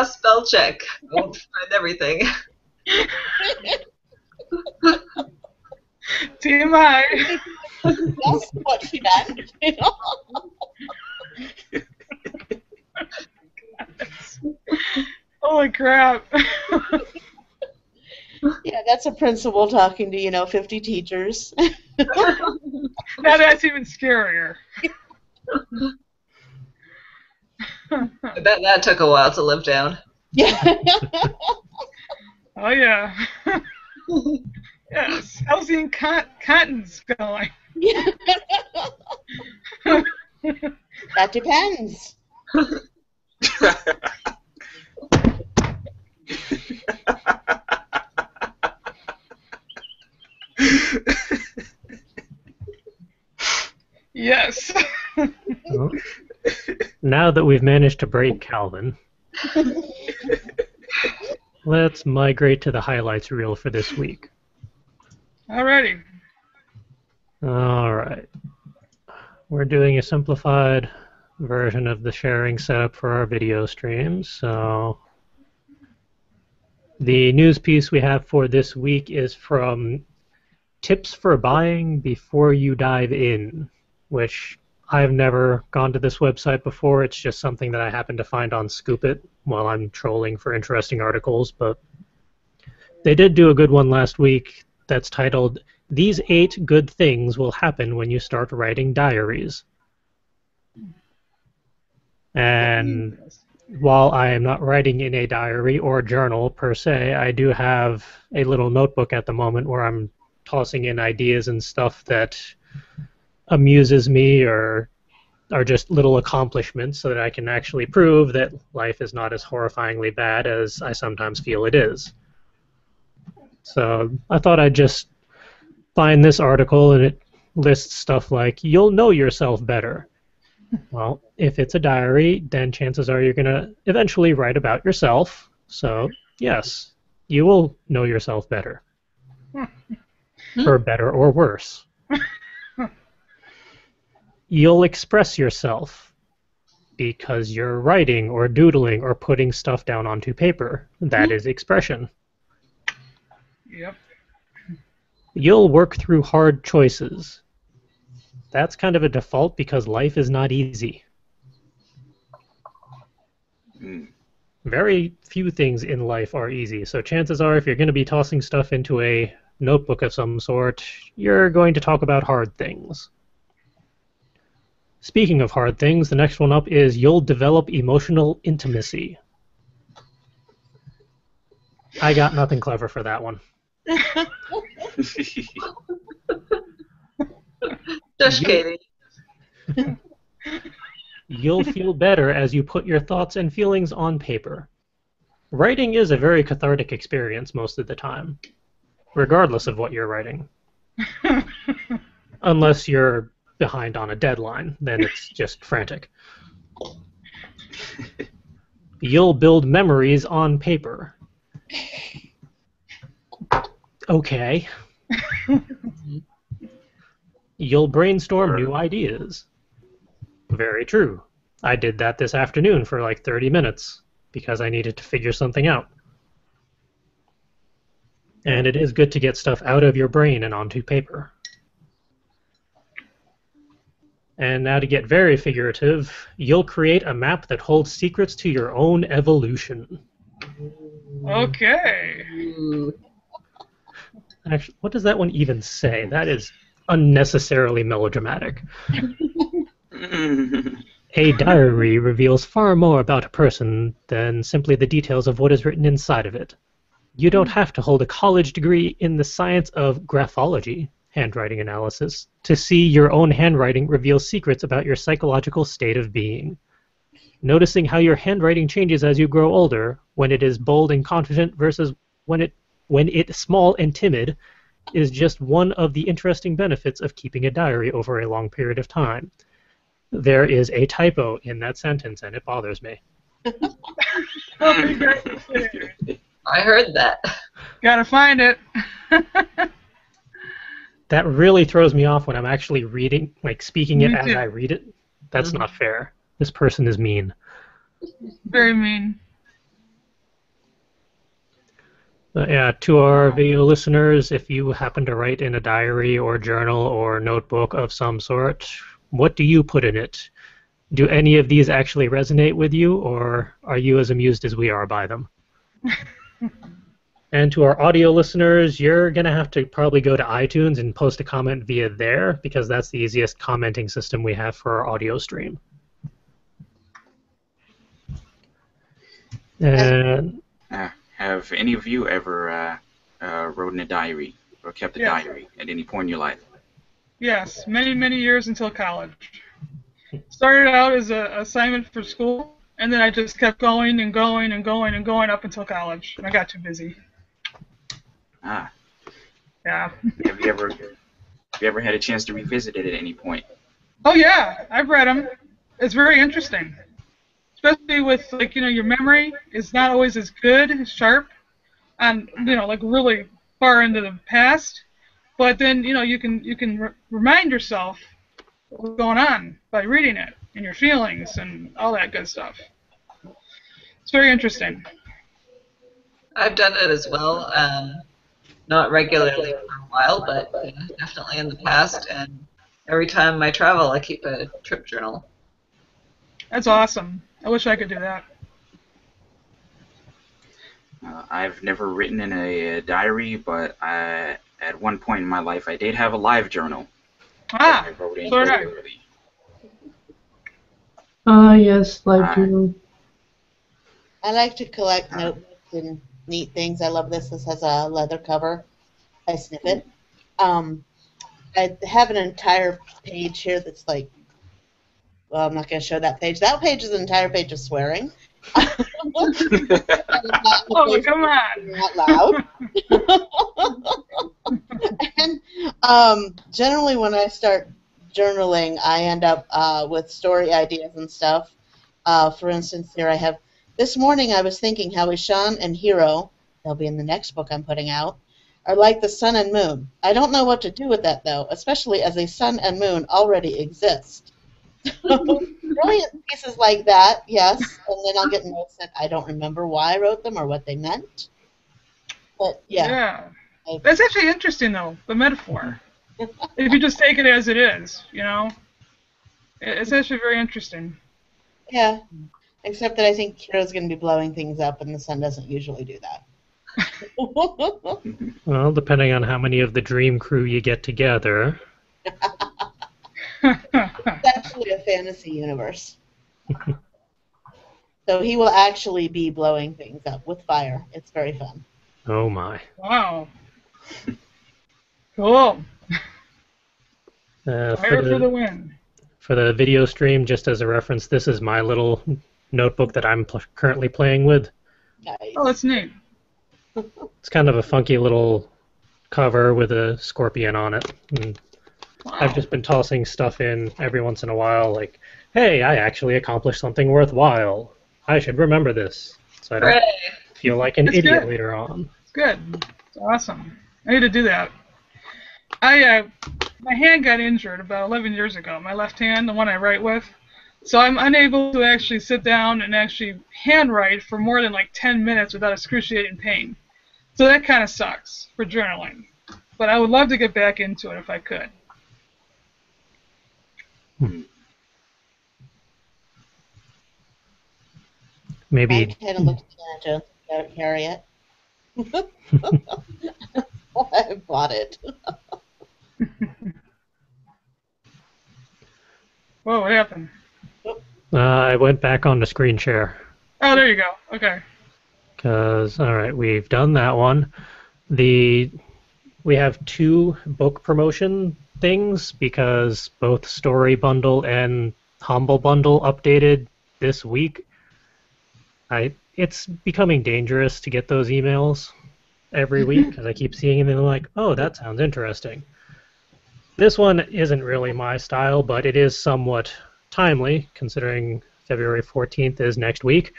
Spell check. Won't find everything. TMI. That's what she meant. You know? Holy crap. Yeah, that's a principal talking to 50 teachers. Now that's even scarier. I bet that took a while to live down. Yeah. Oh, yeah. Yes. How's the incontinence going? That depends. Yes. Well, now that we've managed to break Calvin, let's migrate to the highlights reel for this week. Alrighty. Alright. We're doing a simplified version of the sharing setup for our video streams. So the news piece we have for this week is from Tips for Buying Before You Dive In, which I've never gone to this website before. It's just something that I happen to find on Scoop It while I'm trolling for interesting articles. But they did do a good one last week that's titled, "These 8 Good Things Will Happen When You Start Writing Diaries." And while I am not writing in a diary or journal per se, I do have a little notebook at the moment where I'm tossing in ideas and stuff that amuses me or are just little accomplishments so that I can actually prove that life is not as horrifyingly bad as I sometimes feel it is. So I thought I'd just find this article, and it lists stuff like, you'll know yourself better. Well, if it's a diary, then chances are you're going to eventually write about yourself. So, yes, you will know yourself better. for better or worse. You'll express yourself because you're writing or doodling or putting stuff down onto paper. That is expression. Yep. You'll work through hard choices. That's kind of a default because life is not easy. Very few things in life are easy, so chances are if you're going to be tossing stuff into a notebook of some sort, you're going to talk about hard things. Speaking of hard things, the next one up is you'll develop emotional intimacy. I got nothing clever for that one. Just Katie. You'll feel better as you put your thoughts and feelings on paper. Writing is a very cathartic experience most of the time, regardless of what you're writing. Unless you're behind on a deadline, then it's just frantic. You'll build memories on paper. Okay. You'll brainstorm new ideas. Very true. I did that this afternoon for like 30 minutes because I needed to figure something out. And it is good to get stuff out of your brain and onto paper. And now to get very figurative, you'll create a map that holds secrets to your own evolution. Okay. Actually, what does that one even say? That is unnecessarily melodramatic. A diary reveals far more about a person than simply the details of what is written inside of it. You don't have to hold a college degree in the science of graphology, handwriting analysis, to see your own handwriting reveal secrets about your psychological state of being. Noticing how your handwriting changes as you grow older, when it is bold and confident versus when it's small and timid, is just one of the interesting benefits of keeping a diary over a long period of time. There is a typo in that sentence, and it bothers me. I heard that. Gotta find it. That really throws me off when I'm actually reading, like speaking it Me as too. I read it. That's not fair. This person is mean. Very mean. Yeah, to our video listeners, if you happen to write in a diary or journal or notebook of some sort, what do you put in it? Do any of these actually resonate with you, or are you as amused as we are by them? And to our audio listeners, you're going to have to probably go to iTunes and post a comment via there, because that's the easiest commenting system we have for our audio stream. And Have any of you ever wrote in a diary or kept a Yes. diary at any point in your life? Yes, many, many years until college. Started out as an assignment for school, and then I just kept going and going and going and going up until college, and I got too busy. Ah, Yeah. have you ever had a chance to revisit it at any point? Oh yeah, I've read them. It's very interesting, especially with your memory is not always as good, as sharp, and like really far into the past. But then you can remind yourself what's going on by reading it and your feelings and all that good stuff. It's very interesting. I've done it as well. Not regularly for a while, but definitely in the past. And every time I travel, I keep a trip journal. That's awesome. I wish I could do that. I've never written in a diary, but at one point in my life, I did have a live journal. Ah, I wrote in so did I. regularly. Yes, live journal. I like to collect notebooks and neat things. I love this. This has a leather cover. I snip it. I have an entire page here that's like, well, I'm not going to show that page. That page is an entire page of swearing. Oh, come on. Out loud. And generally when I start journaling, I end up with story ideas and stuff. For instance, here I have, this morning I was thinking how Ishan and Hiro, they'll be in the next book I'm putting out, are like the sun and moon. I don't know what to do with that, though, especially as a sun and moon already exist. Brilliant pieces like that, yes, and then I'll get notes that I don't remember why I wrote them or what they meant. But, yeah. That's actually interesting, though, the metaphor. If you just take it as it is, you know? It's actually very interesting. Yeah, except that I think Kiro's going to be blowing things up, and the sun doesn't usually do that. Well, depending on how many of the Dream Crew you get together. It's actually a fantasy universe. So he will actually be blowing things up with fire. It's very fun. Oh my. Wow. Cool. For Fire for the win. For the video stream, just as a reference, this is my little notebook that I'm currently playing with. Nice. Oh, that's neat. It's kind of a funky little cover with a scorpion on it. And Wow. I've just been tossing stuff in every once in a while, like, hey, I actually accomplished something worthwhile. I should remember this, so I don't Hooray. feel like an It's idiot good. later on. It's good. It's awesome. I need to do that. My hand got injured about 11 years ago, my left hand, the one I write with. So I'm unable to actually sit down and actually handwrite for more than like 10 minutes without excruciating pain. So that kind of sucks for journaling. But I would love to get back into it if I could. Maybe. I kind of looked at Indiana Jones, Harriet. I bought it. Whoa, what happened? I went back on the screen share. Oh, there you go. Okay. Because, alright, we've done that one. We have 2 book promotion things because both Story Bundle and Humble Bundle updated this week. It's becoming dangerous to get those emails every week because I keep seeing them and I'm like, oh, that sounds interesting. This one isn't really my style, but it is somewhat timely considering February 14th is next week.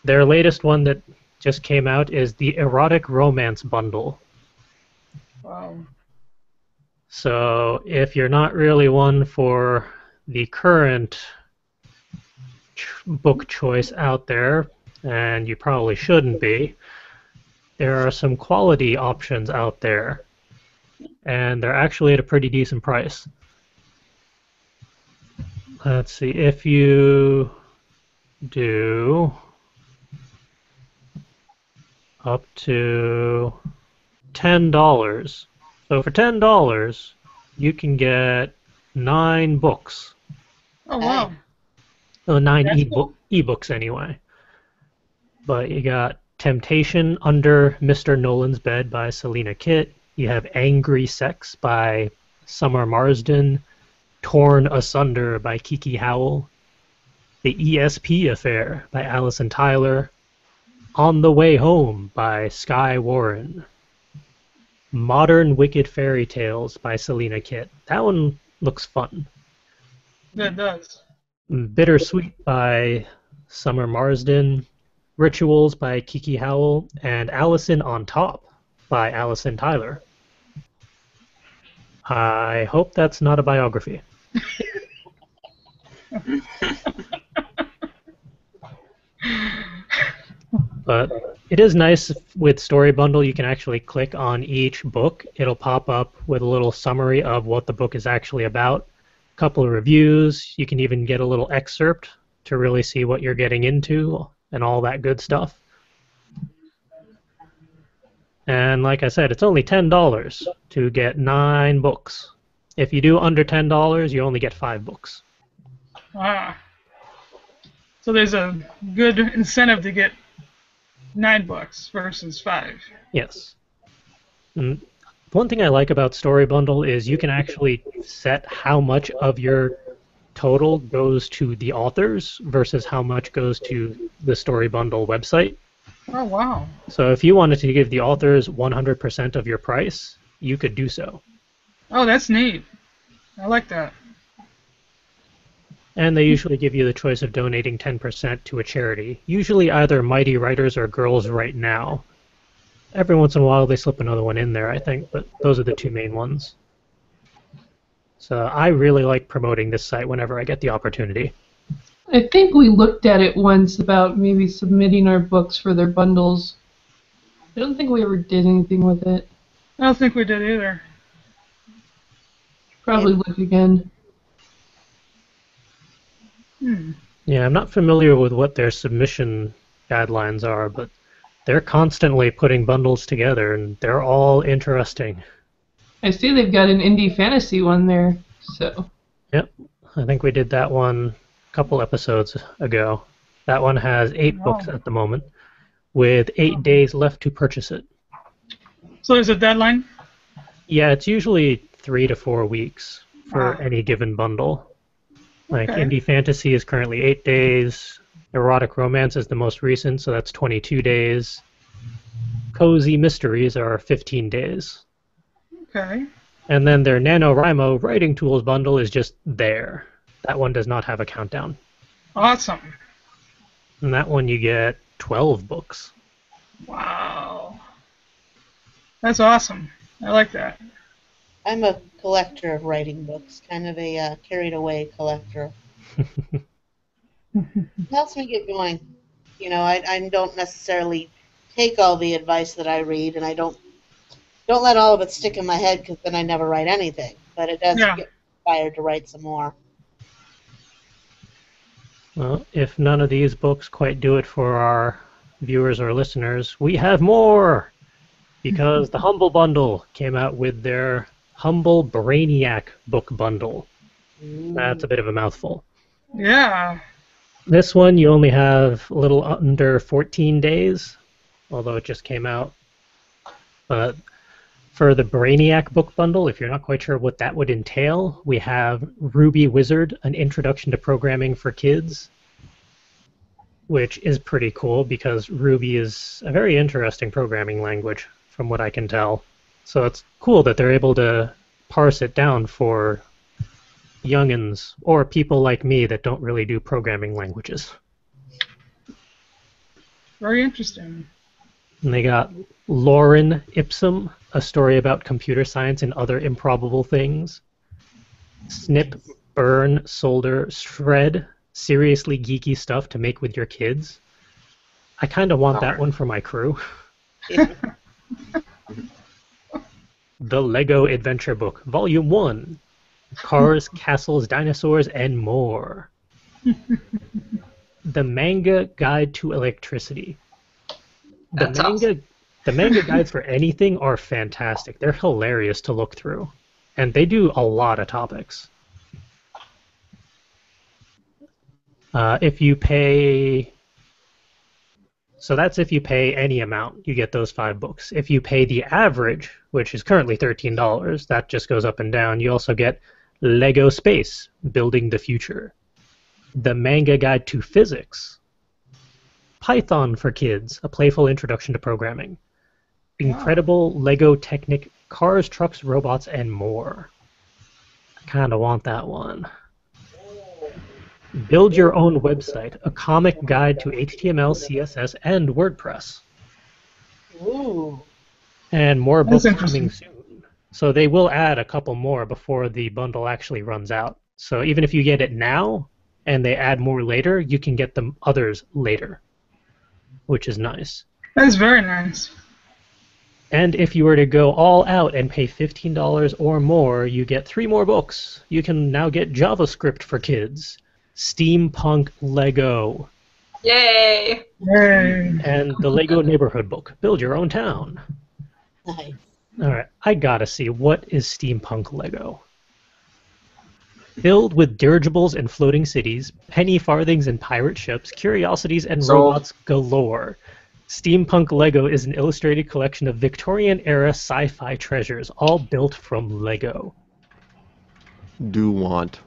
Their latest one that just came out is the Erotic Romance Bundle. Wow. So if you're not really one for the current book choice out there, and you probably shouldn't be, there are some quality options out there, and they're actually at a pretty decent price. Let's see, if you do up to $10. So for $10, you can get 9 books. Oh, wow. Well, 9 That's cool. ebooks anyway. But you got Temptation Under Mr. Nolan's Bed by Selena Kitt. You have Angry Sex by Summer Marsden. Torn Asunder by Kiki Howell. The ESP Affair by Allison Tyler. On the Way Home by Skye Warren. Modern Wicked Fairy Tales by Selena Kitt. That one looks fun. That does. Bittersweet by Summer Marsden. Rituals by Kiki Howell. And Allison on Top by Allison Tyler. I hope that's not a biography. But it is nice with Story Bundle. You can actually click on each book. It'll pop up with a little summary of what the book is actually about. A couple of reviews. You can even get a little excerpt to really see what you're getting into and all that good stuff. And like I said, it's only $10 to get 9 books. If you do under $10, you only get 5 books. Ah. So there's a good incentive to get 9 books versus 5. Yes. And one thing I like about Story Bundle is you can actually set how much of your total goes to the authors versus how much goes to the Story Bundle website. Oh, wow. So if you wanted to give the authors 100% of your price, you could do so. Oh, that's neat. I like that. And they usually give you the choice of donating 10% to a charity, usually either Mighty Writers or Girls Right Now. Every once in a while they slip another one in there, I think, but those are the two main ones. So I really like promoting this site whenever I get the opportunity. I think we looked at it once about maybe submitting our books for their bundles. I don't think we ever did anything with it. I don't think we did either. Probably look again. Yeah, I'm not familiar with what their submission guidelines are, but they're constantly putting bundles together, and they're all interesting. I see they've got an indie fantasy one there, so. Yep, I think we did that one a couple episodes ago. That one has 8 books at the moment, with 8 days left to purchase it. So there's a deadline? Yeah, it's usually 3 to 4 weeks for any given bundle. Like, indie fantasy is currently 8 days. Erotic romance is the most recent, so that's 22 days. Cozy mysteries are 15 days. Okay. And then their NaNoWriMo writing tools bundle is just there. That one does not have a countdown. Awesome. And that one you get 12 books. Wow. That's awesome. I like that. I'm a collector of writing books, kind of a carried away collector. It helps me get going. You know, I don't necessarily take all the advice that I read, and I don't let all of it stick in my head, because then I never write anything. But it does get inspired to write some more. Well, if none of these books quite do it for our viewers or listeners, we have more! Because the Humble Bundle came out with their Humble Brainiac book bundle. That's a bit of a mouthful. Yeah. This one you only have a little under 14 days, although it just came out. But for the Brainiac book bundle, if you're not quite sure what that would entail, we have Ruby Wizard, an introduction to programming for kids, which is pretty cool because Ruby is a very interesting programming language, from what I can tell. So it's cool that they're able to parse it down for youngins or people like me that don't really do programming languages. Very interesting. And they got Lauren Ipsum, a story about computer science and other improbable things. Snip, burn, solder, shred, seriously geeky stuff to make with your kids. I kind of want that one for my crew. The Lego Adventure Book, Volume 1. Cars, Castles, Dinosaurs, and More. The Manga Guide to Electricity. The manga guides for anything are fantastic. They're hilarious to look through. And they do a lot of topics. If you pay... So that's if you pay any amount, you get those 5 books. If you pay the average, which is currently $13, that just goes up and down, you also get Lego Space, Building the Future. The Manga Guide to Physics. Python for Kids, a playful introduction to programming. Incredible Lego Technic, Cars, Trucks, Robots, and More. I kind of want that one. Build Your Own Website, a comic guide to HTML, CSS, and WordPress. Ooh. And more books coming soon. So they will add a couple more before the bundle actually runs out. So even if you get it now and they add more later, you can get the others later, which is nice. That is very nice. And if you were to go all out and pay $15 or more, you get 3 more books. You can now get JavaScript for kids. Steampunk Lego. Yay! Yay! And the Lego Neighborhood Book, Build Your Own Town. Nice. All right, I gotta see, what is Steampunk Lego? Filled with dirigibles and floating cities, penny farthings and pirate ships, curiosities and robots galore. Steampunk Lego is an illustrated collection of Victorian-era sci-fi treasures, all built from Lego. Do want.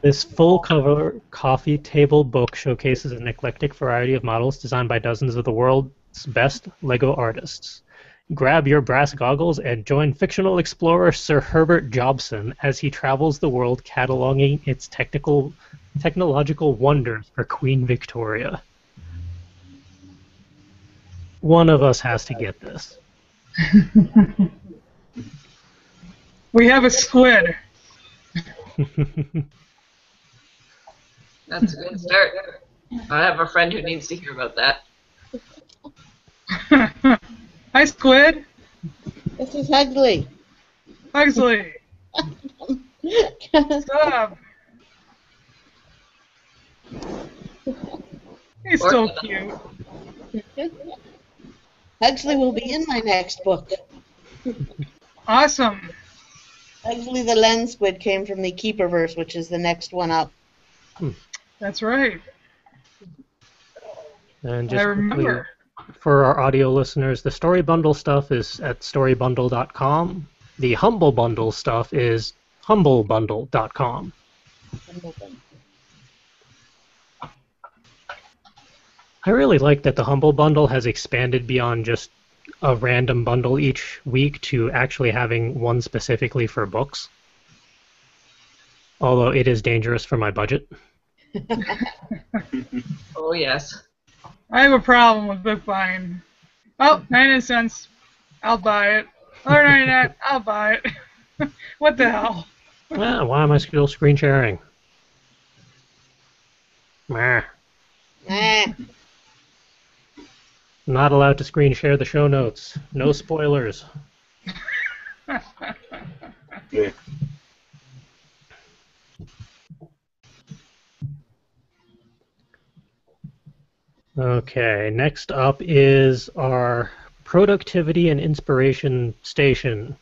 This full-cover coffee table book showcases an eclectic variety of models designed by dozens of the world's best Lego artists. Grab your brass goggles and join fictional explorer Sir Herbert Jobson as he travels the world cataloging its technological wonders for Queen Victoria. one of us has to get this. We have a squid. That's a good start. I have a friend who needs to hear about that. Hi, squid. This is Huxley. Huxley. What's up? He's so cute. Huxley will be in my next book. Awesome. Huxley the Lens Squid came from the Keeperverse, which is the next one up. That's right. And I just remember. for our audio listeners, the Story Bundle stuff is at storybundle.com. The Humble Bundle stuff is humblebundle.com. I really like that the Humble Bundle has expanded beyond just a random bundle each week to actually having one specifically for books. Although it is dangerous for my budget. Oh, yes. I have a problem with book buying. Oh, 99 cents. I'll buy it. $1.99. I'll buy it. What the hell? Why am I still screen sharing? Meh. Not allowed to screen share the show notes. No spoilers. Yeah. Okay, next up is our productivity and inspiration station.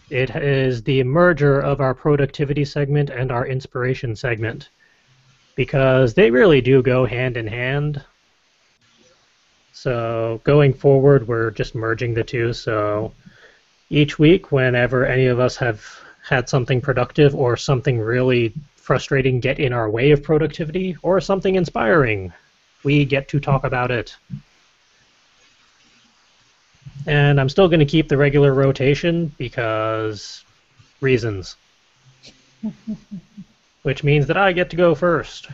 It is the merger of our productivity segment and our inspiration segment because they really do go hand in hand. So going forward, we're just merging the two. So each week, whenever any of us have had something productive or something really frustrating get in our way of productivity or something inspiring, we get to talk about it. And I'm still going to keep the regular rotation because reasons. Which means that I get to go first.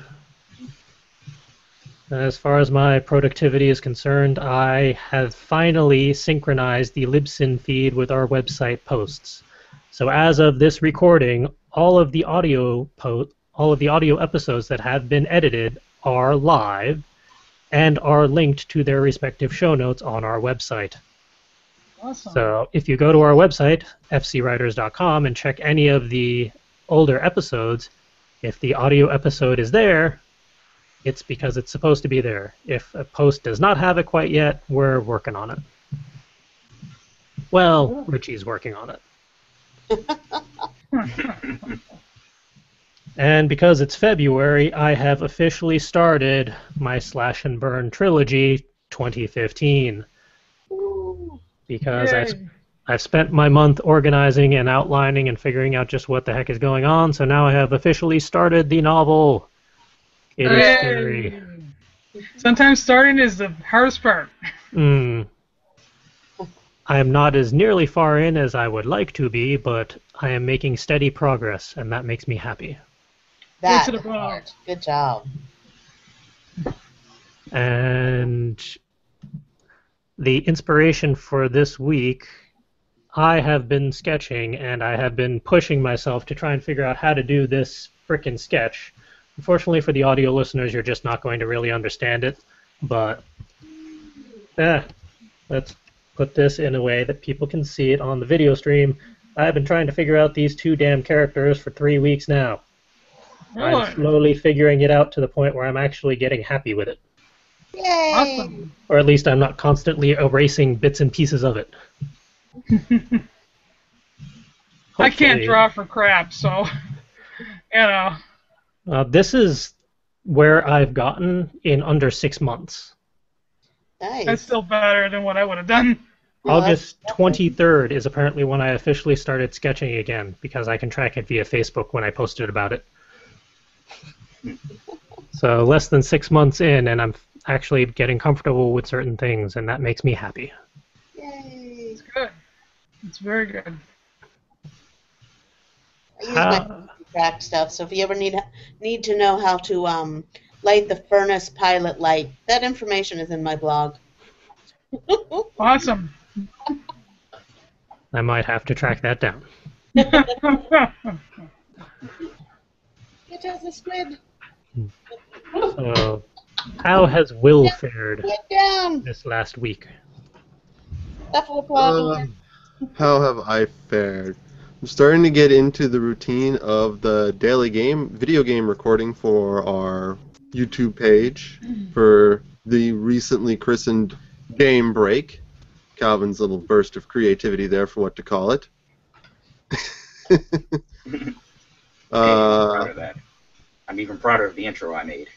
As far as my productivity is concerned, I have finally synchronized the Libsyn feed with our website posts. So as of this recording, all of the audio episodes that have been edited are live and are linked to their respective show notes on our website. Awesome. So if you go to our website, fcwriters.com, and check any of the older episodes, if the audio episode is there, it's because it's supposed to be there. If a post does not have it quite yet, we're working on it. Well, Richie's working on it. And because it's February, I have officially started my Slash and Burn trilogy 2015. Because I've spent my month organizing and outlining and figuring out just what the heck is going on, so now I have officially started the novel. It is scary. Sometimes starting is the hardest part. I am not as nearly far in as I would like to be, but I am making steady progress, and that makes me happy. That's hard. Good job. And the inspiration for this week, I have been sketching, and I have been pushing myself to try and figure out how to do this frickin' sketch. Unfortunately for the audio listeners, you're just not going to really understand it, but let's put this in a way that people can see it on the video stream. I've been trying to figure out these two damn characters for 3 weeks now. Really? I'm slowly figuring it out to the point where I'm actually getting happy with it. Yay! Awesome. Or at least I'm not constantly erasing bits and pieces of it. I can't draw for crap, so, you know. This is where I've gotten in under 6 months. Nice. That's still better than what I would have done. Well, August 23rd is apparently when I officially started sketching again, because I can track it via Facebook when I posted about it. So less than 6 months in, and I'm actually getting comfortable with certain things, and that makes me happy. Yay! It's good. It's very good. I use my track stuff, so if you ever need to know how to light the furnace pilot light, that information is in my blog. Awesome. I might have to track that down. It has a squid. So, how has Will fared Get down. this last week? Cephalopod. How have I fared? I'm starting to get into the routine of the daily video game recording for our YouTube page for the recently christened Game Break. Calvin's little burst of creativity there for what to call it. I'm proud of that. I'm even prouder of the intro I made.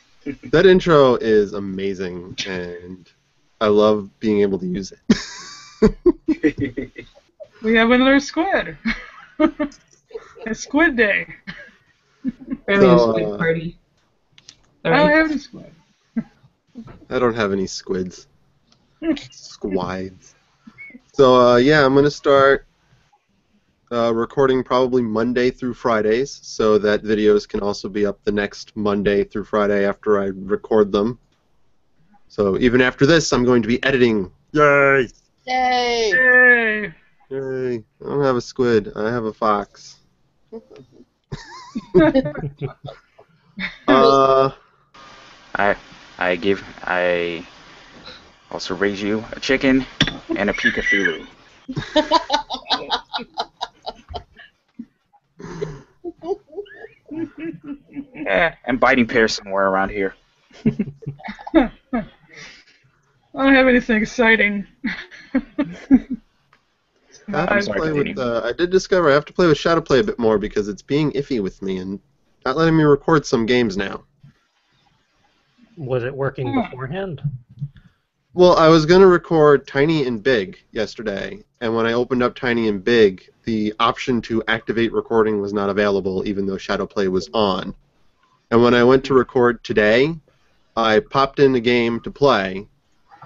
That intro is amazing, and I love being able to use it. We have another squid. A squid day. We're having a So, squid party. I don't Sorry. have any squid. I don't have any squids. Squides. So, yeah, I'm going to start recording probably Monday through Fridays, so that videos can also be up the next Monday through Friday after I record them. So even after this, I'm going to be editing. Yay! Yay. Yay. Yay! I don't have a squid. I have a fox. I also raise you a chicken and a Pikachu. Yeah, and biting pears somewhere around here. I don't have anything exciting. I have to play with. I did discover I have to play with Shadowplay a bit more because it's being iffy with me and not letting me record some games now. Was it working beforehand? Well, I was going to record Tiny and Big yesterday, and when I opened up Tiny and Big, the option to activate recording was not available, even though Shadowplay was on. And when I went to record today, I popped in a game to play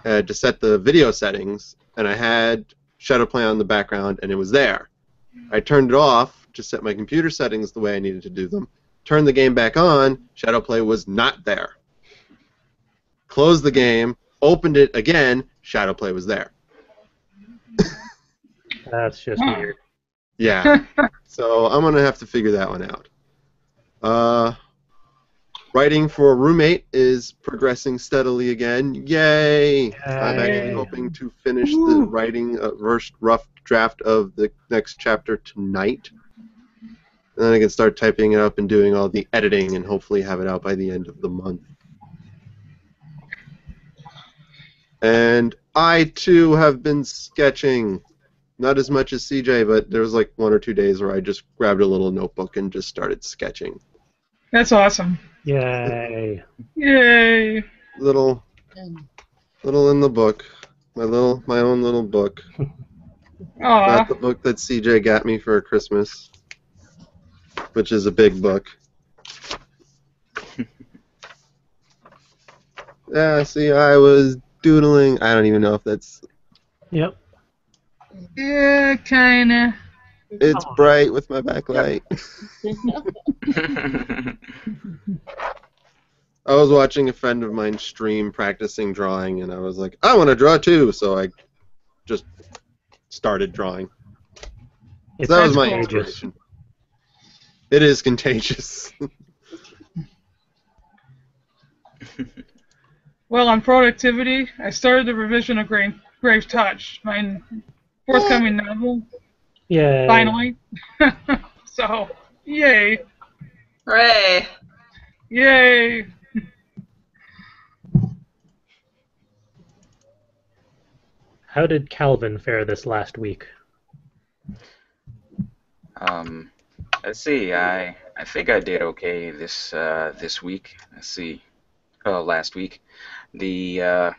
to set the video settings, and I had Shadowplay on the background, and it was there. I turned it off to set my computer settings the way I needed to do them, turned the game back on, Shadowplay was not there. Closed the game, opened it again, Shadowplay was there. That's just weird. Yeah. So I'm going to have to figure that one out. Writing for a Roommate is progressing steadily again. Yay! I'm actually hoping to finish the writing a first rough draft of the next chapter tonight. And then I can start typing it up and doing all the editing and hopefully have it out by the end of the month. And I, too, have been sketching. Not as much as CJ, but there was like 1 or 2 days where I just grabbed a little notebook and just started sketching. That's awesome. Yay. Yay. Little in the book. My own little book. Aw. Not the book that CJ got me for Christmas, which is a big book. Yeah, see, I was doodling. I don't even know if that's... Yep. Yeah, kinda. It's bright with my backlight. I was watching a friend of mine stream practicing drawing, and I was like, I want to draw too, so I just started drawing. It's That was my contagious. inspiration. It is contagious. Well, on productivity, I started the revision of Grave Touch, my forthcoming novel, Yay. finally. So, yay. Hooray! Yay. How did Calvin fare this last week? Let's see. I think I did okay this week. Let's see. Last week, the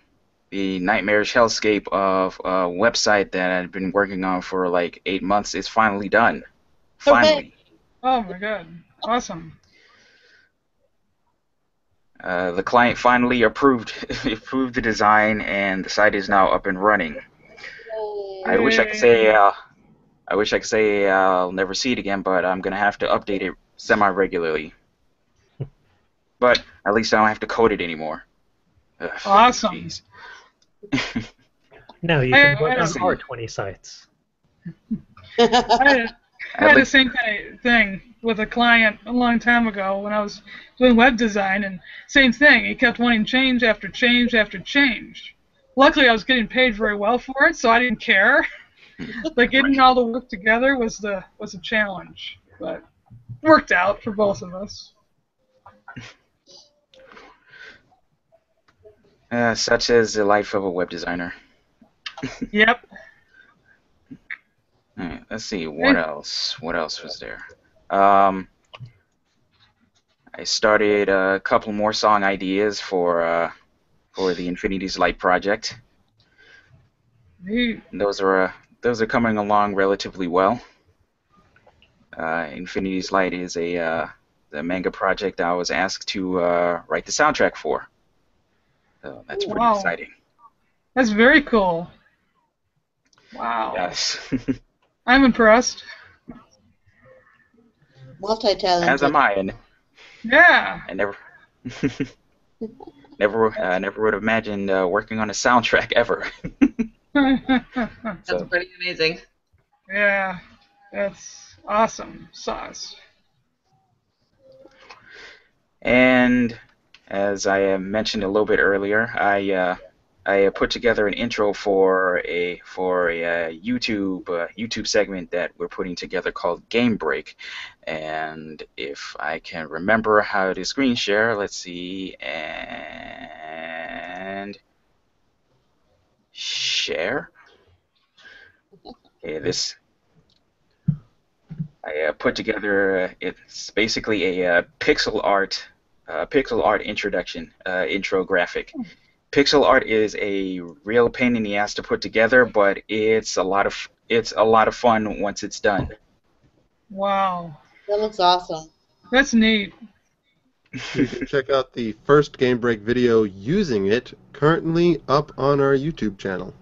nightmarish hellscape of a website that I've been working on for like 8 months is finally done. Finally. Oh my god. Awesome. The client finally approved the design, and the site is now up and running. I wish I could say I'll never see it again, but I'm gonna have to update it semi-regularly. But at least I don't have to code it anymore. Ugh, Awesome. jeez. No, you I, can I, work on see. our 20 sites. I I'd had the like, same kind of thing with a client a long time ago when I was doing web design, and same thing. He kept wanting change after change after change. Luckily, I was getting paid very well for it, so I didn't care. But getting all the work together was a challenge, but it worked out for both of us. such as the life of a web designer. Yep. All right, let's see, what else? What else was there? I started a couple more song ideas for the Infinity's Light project. Neat. Those are coming along relatively well. Infinity's Light is the manga project I was asked to write the soundtrack for. So that's pretty Wow. exciting. That's very cool. Wow. Yes. I'm impressed. Multi-talented. As am I, and Yeah. I never never would have imagined working on a soundtrack ever. That's So, pretty amazing. Yeah. That's awesome sauce. and as I mentioned a little bit earlier, I put together an intro for a YouTube segment that we're putting together called Game Break, and if I can remember how to screen share, let's see, and share. Okay, this I put together. It's basically a pixel art introduction intro graphic. Pixel art is a real pain in the ass to put together, but it's a lot of fun once it's done. Wow. That looks awesome. That's neat. You can check out the first Game Break video using it, currently up on our YouTube channel.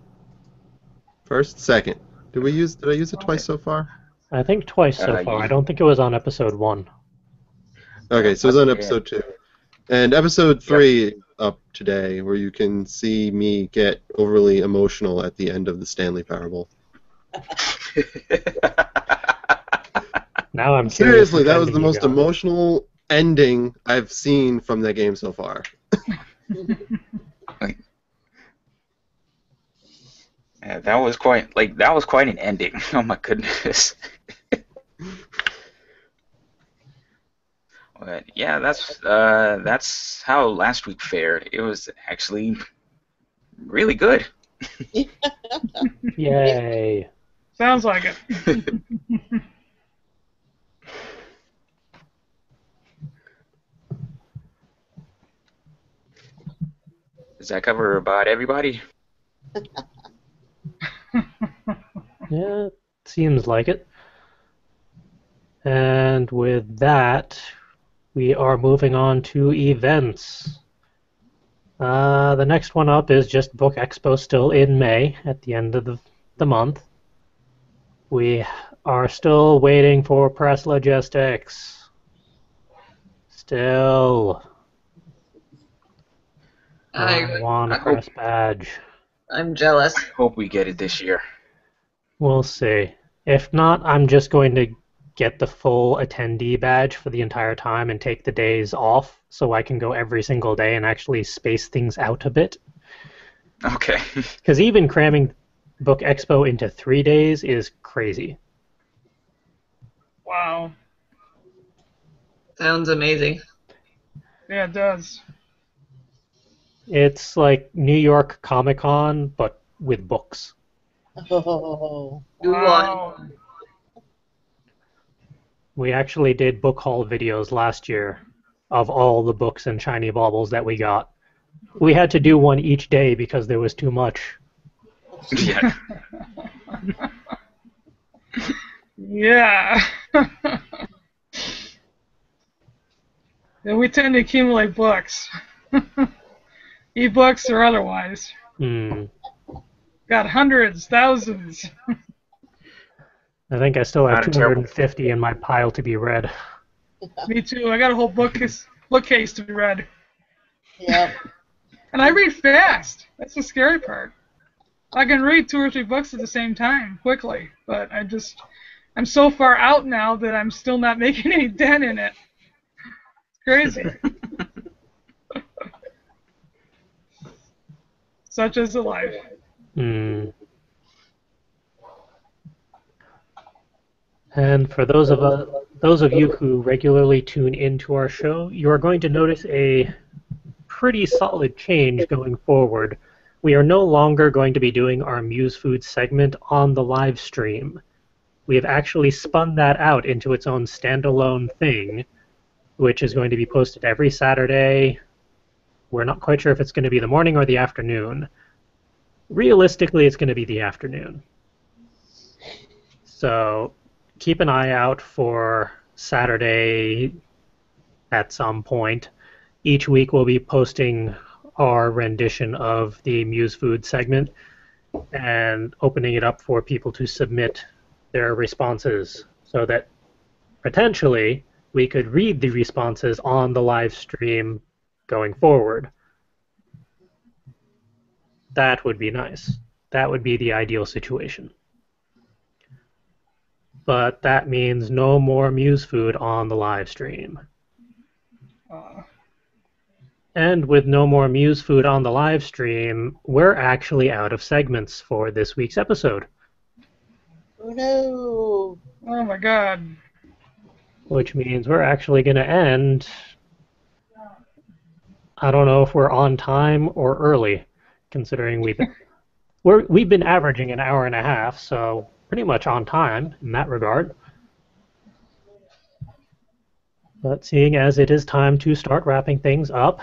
First, second. Did I use it twice so far? I think twice so far. I don't think it was on episode 1. Okay, so it's on episode 2. And episode 3 up today, where you can see me get overly emotional at the end of the Stanley Parable. Now I'm Seriously, that was pretending the you most got it. emotional ending I've seen from that game so far. Yeah, that was quite an ending. Oh my goodness. But yeah, that's how last week fared. It was actually really good. Yay. Sounds like it. Does that cover about everybody? Yeah, it seems like it. And with that, we are moving on to events. The next one up is just Book Expo, still in May, at the end of the month. We are still waiting for press logistics. Still. I want a press badge. I'm jealous. I hope we get it this year. We'll see. If not, I'm just going to get the full attendee badge for the entire time and take the days off so I can go every single day and actually space things out a bit. Okay. Because even cramming Book Expo into 3 days is crazy. Wow. Sounds amazing. Yeah, it does. It's like New York Comic Con, but with books. Oh. Wow. We actually did book haul videos last year of all the books and shiny baubles that we got. We had to do one each day because there was too much. Yeah. Yeah. Yeah, we tend to accumulate books. E-books or otherwise. Got hundreds, thousands. I think I still have Not a terrible- 250 in my pile to be read. Me too. I got a whole bookcase to be read. Yep. And I read fast. That's the scary part. I can read 2 or 3 books at the same time quickly, but I'm so far out now that I'm still not making any dent in it. It's crazy. Such is the life. And for those of you who regularly tune into our show, you are going to notice a pretty solid change going forward. We are no longer going to be doing our Muse Food segment on the live stream. We have actually spun that out into its own standalone thing, which is going to be posted every Saturday. We're not quite sure if it's going to be the morning or the afternoon. Realistically, it's going to be the afternoon. So keep an eye out for Saturday at some point. Each week we'll be posting our rendition of the Muse Food segment and opening it up for people to submit their responses so that potentially we could read the responses on the live stream going forward. That would be nice. That would be the ideal situation. But that means no more Muse Food on the live stream. And with no more Muse Food on the live stream, we're actually out of segments for this week's episode. Oh no! Oh my God. Which means we're actually going to end, I don't know if we're on time or early, considering we've been averaging an hour and a half, so pretty much on time in that regard. But seeing as it is time to start wrapping things up,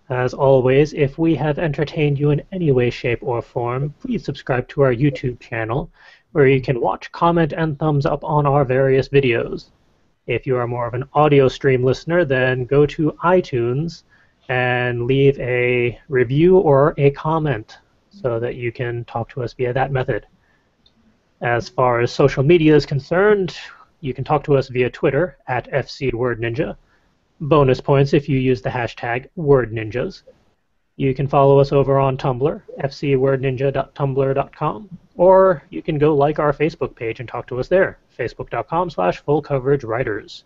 as always, if we have entertained you in any way, shape, or form, please subscribe to our YouTube channel, where you can watch, comment, and thumbs up on our various videos. If you are more of an audio stream listener, then go to iTunes and leave a review or a comment so that you can talk to us via that method. As far as social media is concerned, you can talk to us via Twitter at FCWordNinja. Bonus points if you use the hashtag WordNinjas. You can follow us over on Tumblr, fcwordninja.tumblr.com, or you can go like our Facebook page and talk to us there, facebook.com/fullcoveragewriters.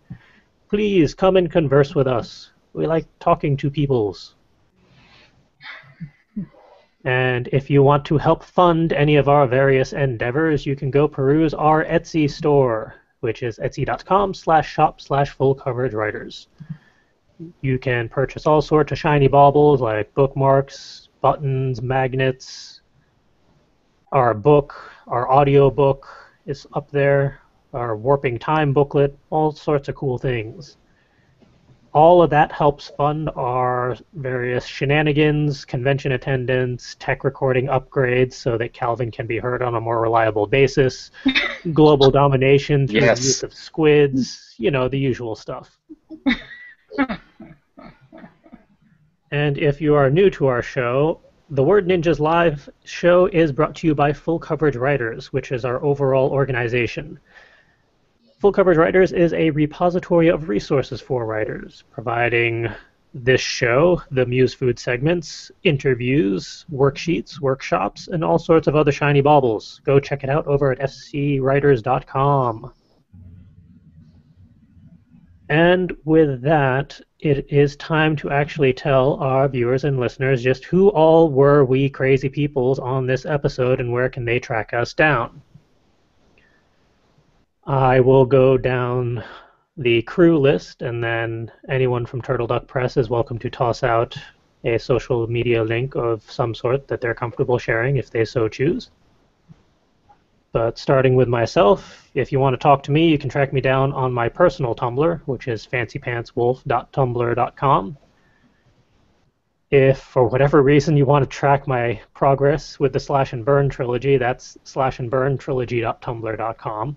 Please come and converse with us. We like talking to peoples. And if you want to help fund any of our various endeavors, you can go peruse our Etsy store, which is etsy.com/shop/fullcoveragewriters. You can purchase all sorts of shiny baubles like bookmarks, buttons, magnets. Our book, our audio book is up there, our Warping Time booklet, all sorts of cool things. All of that helps fund our various shenanigans, convention attendance, tech recording upgrades so that Calvin can be heard on a more reliable basis, global domination through the use of squids, you know, the usual stuff. And if you are new to our show, the Word Ninjas Live show is brought to you by Full Coverage Writers, which is our overall organization. Full Coverage Writers is a repository of resources for writers, providing this show, the Muse Food segments, interviews, worksheets, workshops, and all sorts of other shiny baubles. Go check it out over at fcwriters.com. And with that, it is time to actually tell our viewers and listeners just who all were we crazy peoples on this episode and where can they track us down. I will go down the crew list, and then anyone from Turtleduck Press is welcome to toss out a social media link of some sort that they're comfortable sharing if they so choose. But starting with myself, if you want to talk to me, you can track me down on my personal Tumblr, which is fancypantswolf.tumblr.com. If, for whatever reason, you want to track my progress with the Slash and Burn trilogy, that's slashandburntrilogy.tumblr.com.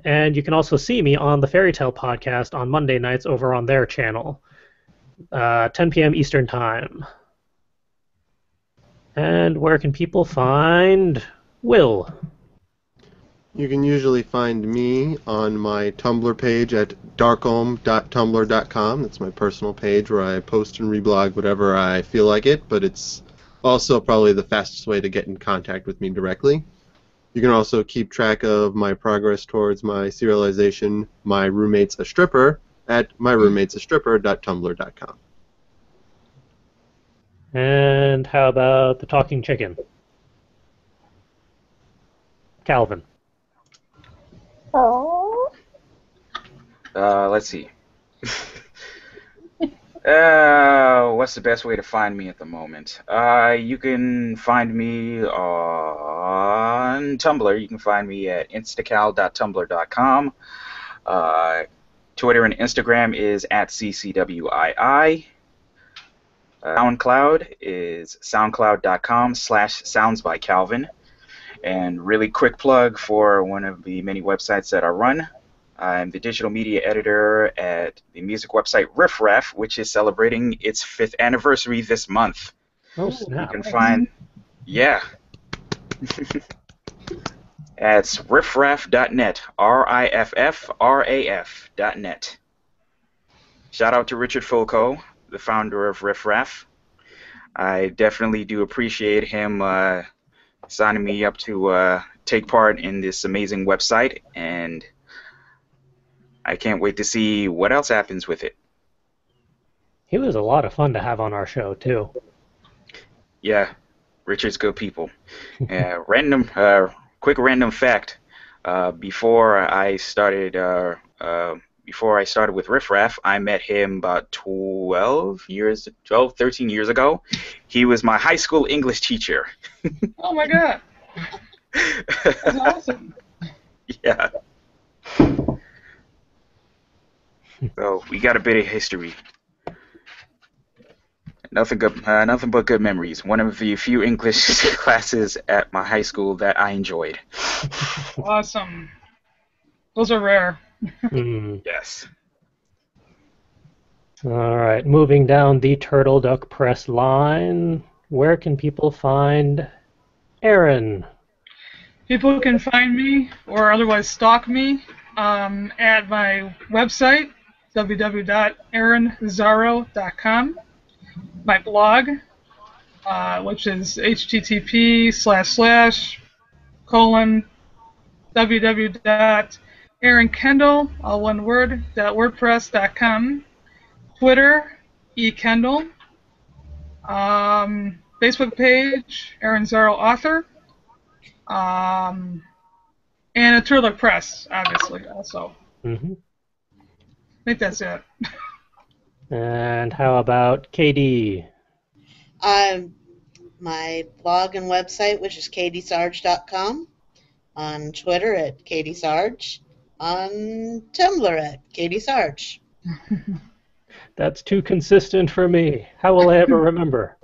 And you can also see me on the Fairy Tale podcast on Monday nights over on their channel, 10 p.m. Eastern Time. And where can people find Will? You can usually find me on my Tumblr page at darkholm.tumblr.com. That's my personal page where I post and reblog whatever I feel like it, but it's Also, probably the fastest way to get in contact with me directly. You can also keep track of my progress towards my serialization, My Roommate's a Stripper, at myroommatesastripper.tumblr.com. And how about the talking chicken? Calvin. Let's see. What's the best way to find me at the moment? You can find me on Tumblr. You can find me at instacal.tumblr.com. Twitter and Instagram is at ccwii. SoundCloud is soundcloud.com/soundsbycalvin. And really quick plug for one of the many websites that I run. I'm the digital media editor at the music website Riff Raff, which is celebrating its 5th anniversary this month. Oh, snap. You can find, yeah. It's riffraff.net, riffraf.net. Shout out to Richard Fulco, the founder of Riff Raff. I definitely do appreciate him signing me up to take part in this amazing website, and I can't wait to see what else happens with it. He was a lot of fun to have on our show, too. Yeah, Richard's good people. Quick random fact: before I started with Riff Raff, I met him about 13 years ago. He was my high school English teacher. Oh my god. That's awesome. Yeah. So we got a bit of history. Nothing but good memories. One of the few English classes at my high school that I enjoyed. Awesome. Those are rare. Yes. All right, moving down the Turtleduck Press line, where can people find Aaron? People can find me or otherwise stalk me at my website, www.aaronzaro.com. My blog, which is http://www.aaronkendall, all one word, .wordpress.com. Twitter, ekendall. Facebook page, Aaron Zaro Author. And a Turtleduck Press, obviously, also. Mm-hmm. I think that's it. And how about KD? My blog and website, which is kdsarge.com. On Twitter at kdsarge. On Tumblr at kdsarge. That's too consistent for me. How will I ever remember?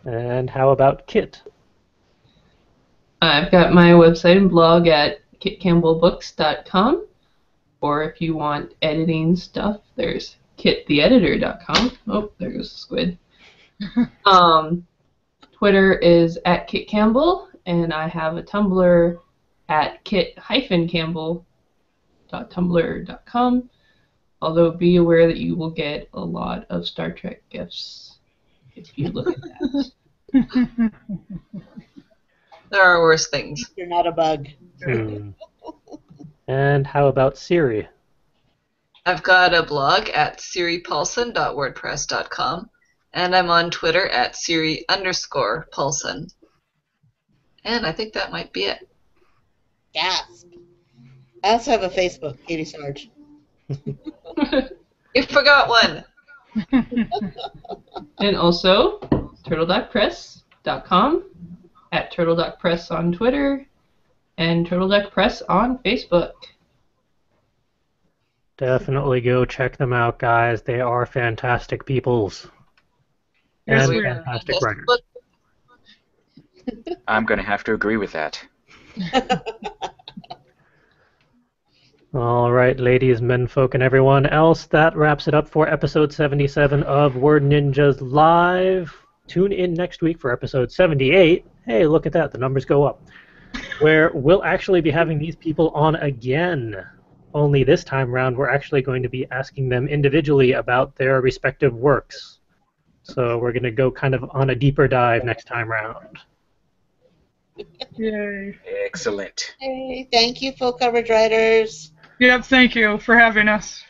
And how about Kit? I've got my website and blog at kitcampbellbooks.com. Or if you want editing stuff, there's kittheeditor.com. Oh, there goes the squid. Twitter is at kitcampbell, and I have a Tumblr at kit-campbell.tumblr.com. Although be aware that you will get a lot of Star Trek gifts if you look at that. There are worse things. You're not a bug. And how about Siri? I've got a blog at siripaulson.wordpress.com, and I'm on Twitter at Siri_Paulson. And I think that might be it. Gasp. I also have a Facebook, Katie Sarge. You forgot one. And also, turtleduckpress.com, at Turtleduck Press on Twitter, and Turtleduck Press on Facebook. Definitely go check them out, guys. They are fantastic peoples. Yes, And we are. fantastic writers. I'm going to have to agree with that. All right, ladies, menfolk, and everyone else, that wraps it up for episode 77 of Word Ninjas Live. Tune in next week for episode 78. Hey, look at that. The numbers go up. Where we'll actually be having these people on again. only this time round we're actually going to be asking them individually about their respective works. So we're going to go kind of on a deeper dive next time round. Yay. Excellent. Hey, thank you, full coverage writers. Yep, thank you for having us.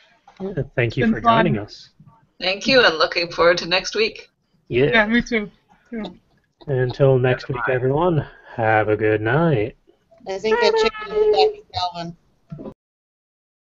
Thank you Been for fun. joining us. Thank you, and looking forward to next week. Yeah, me too. Until next week, everyone, have a good night. I think I changed Dr. Calvin.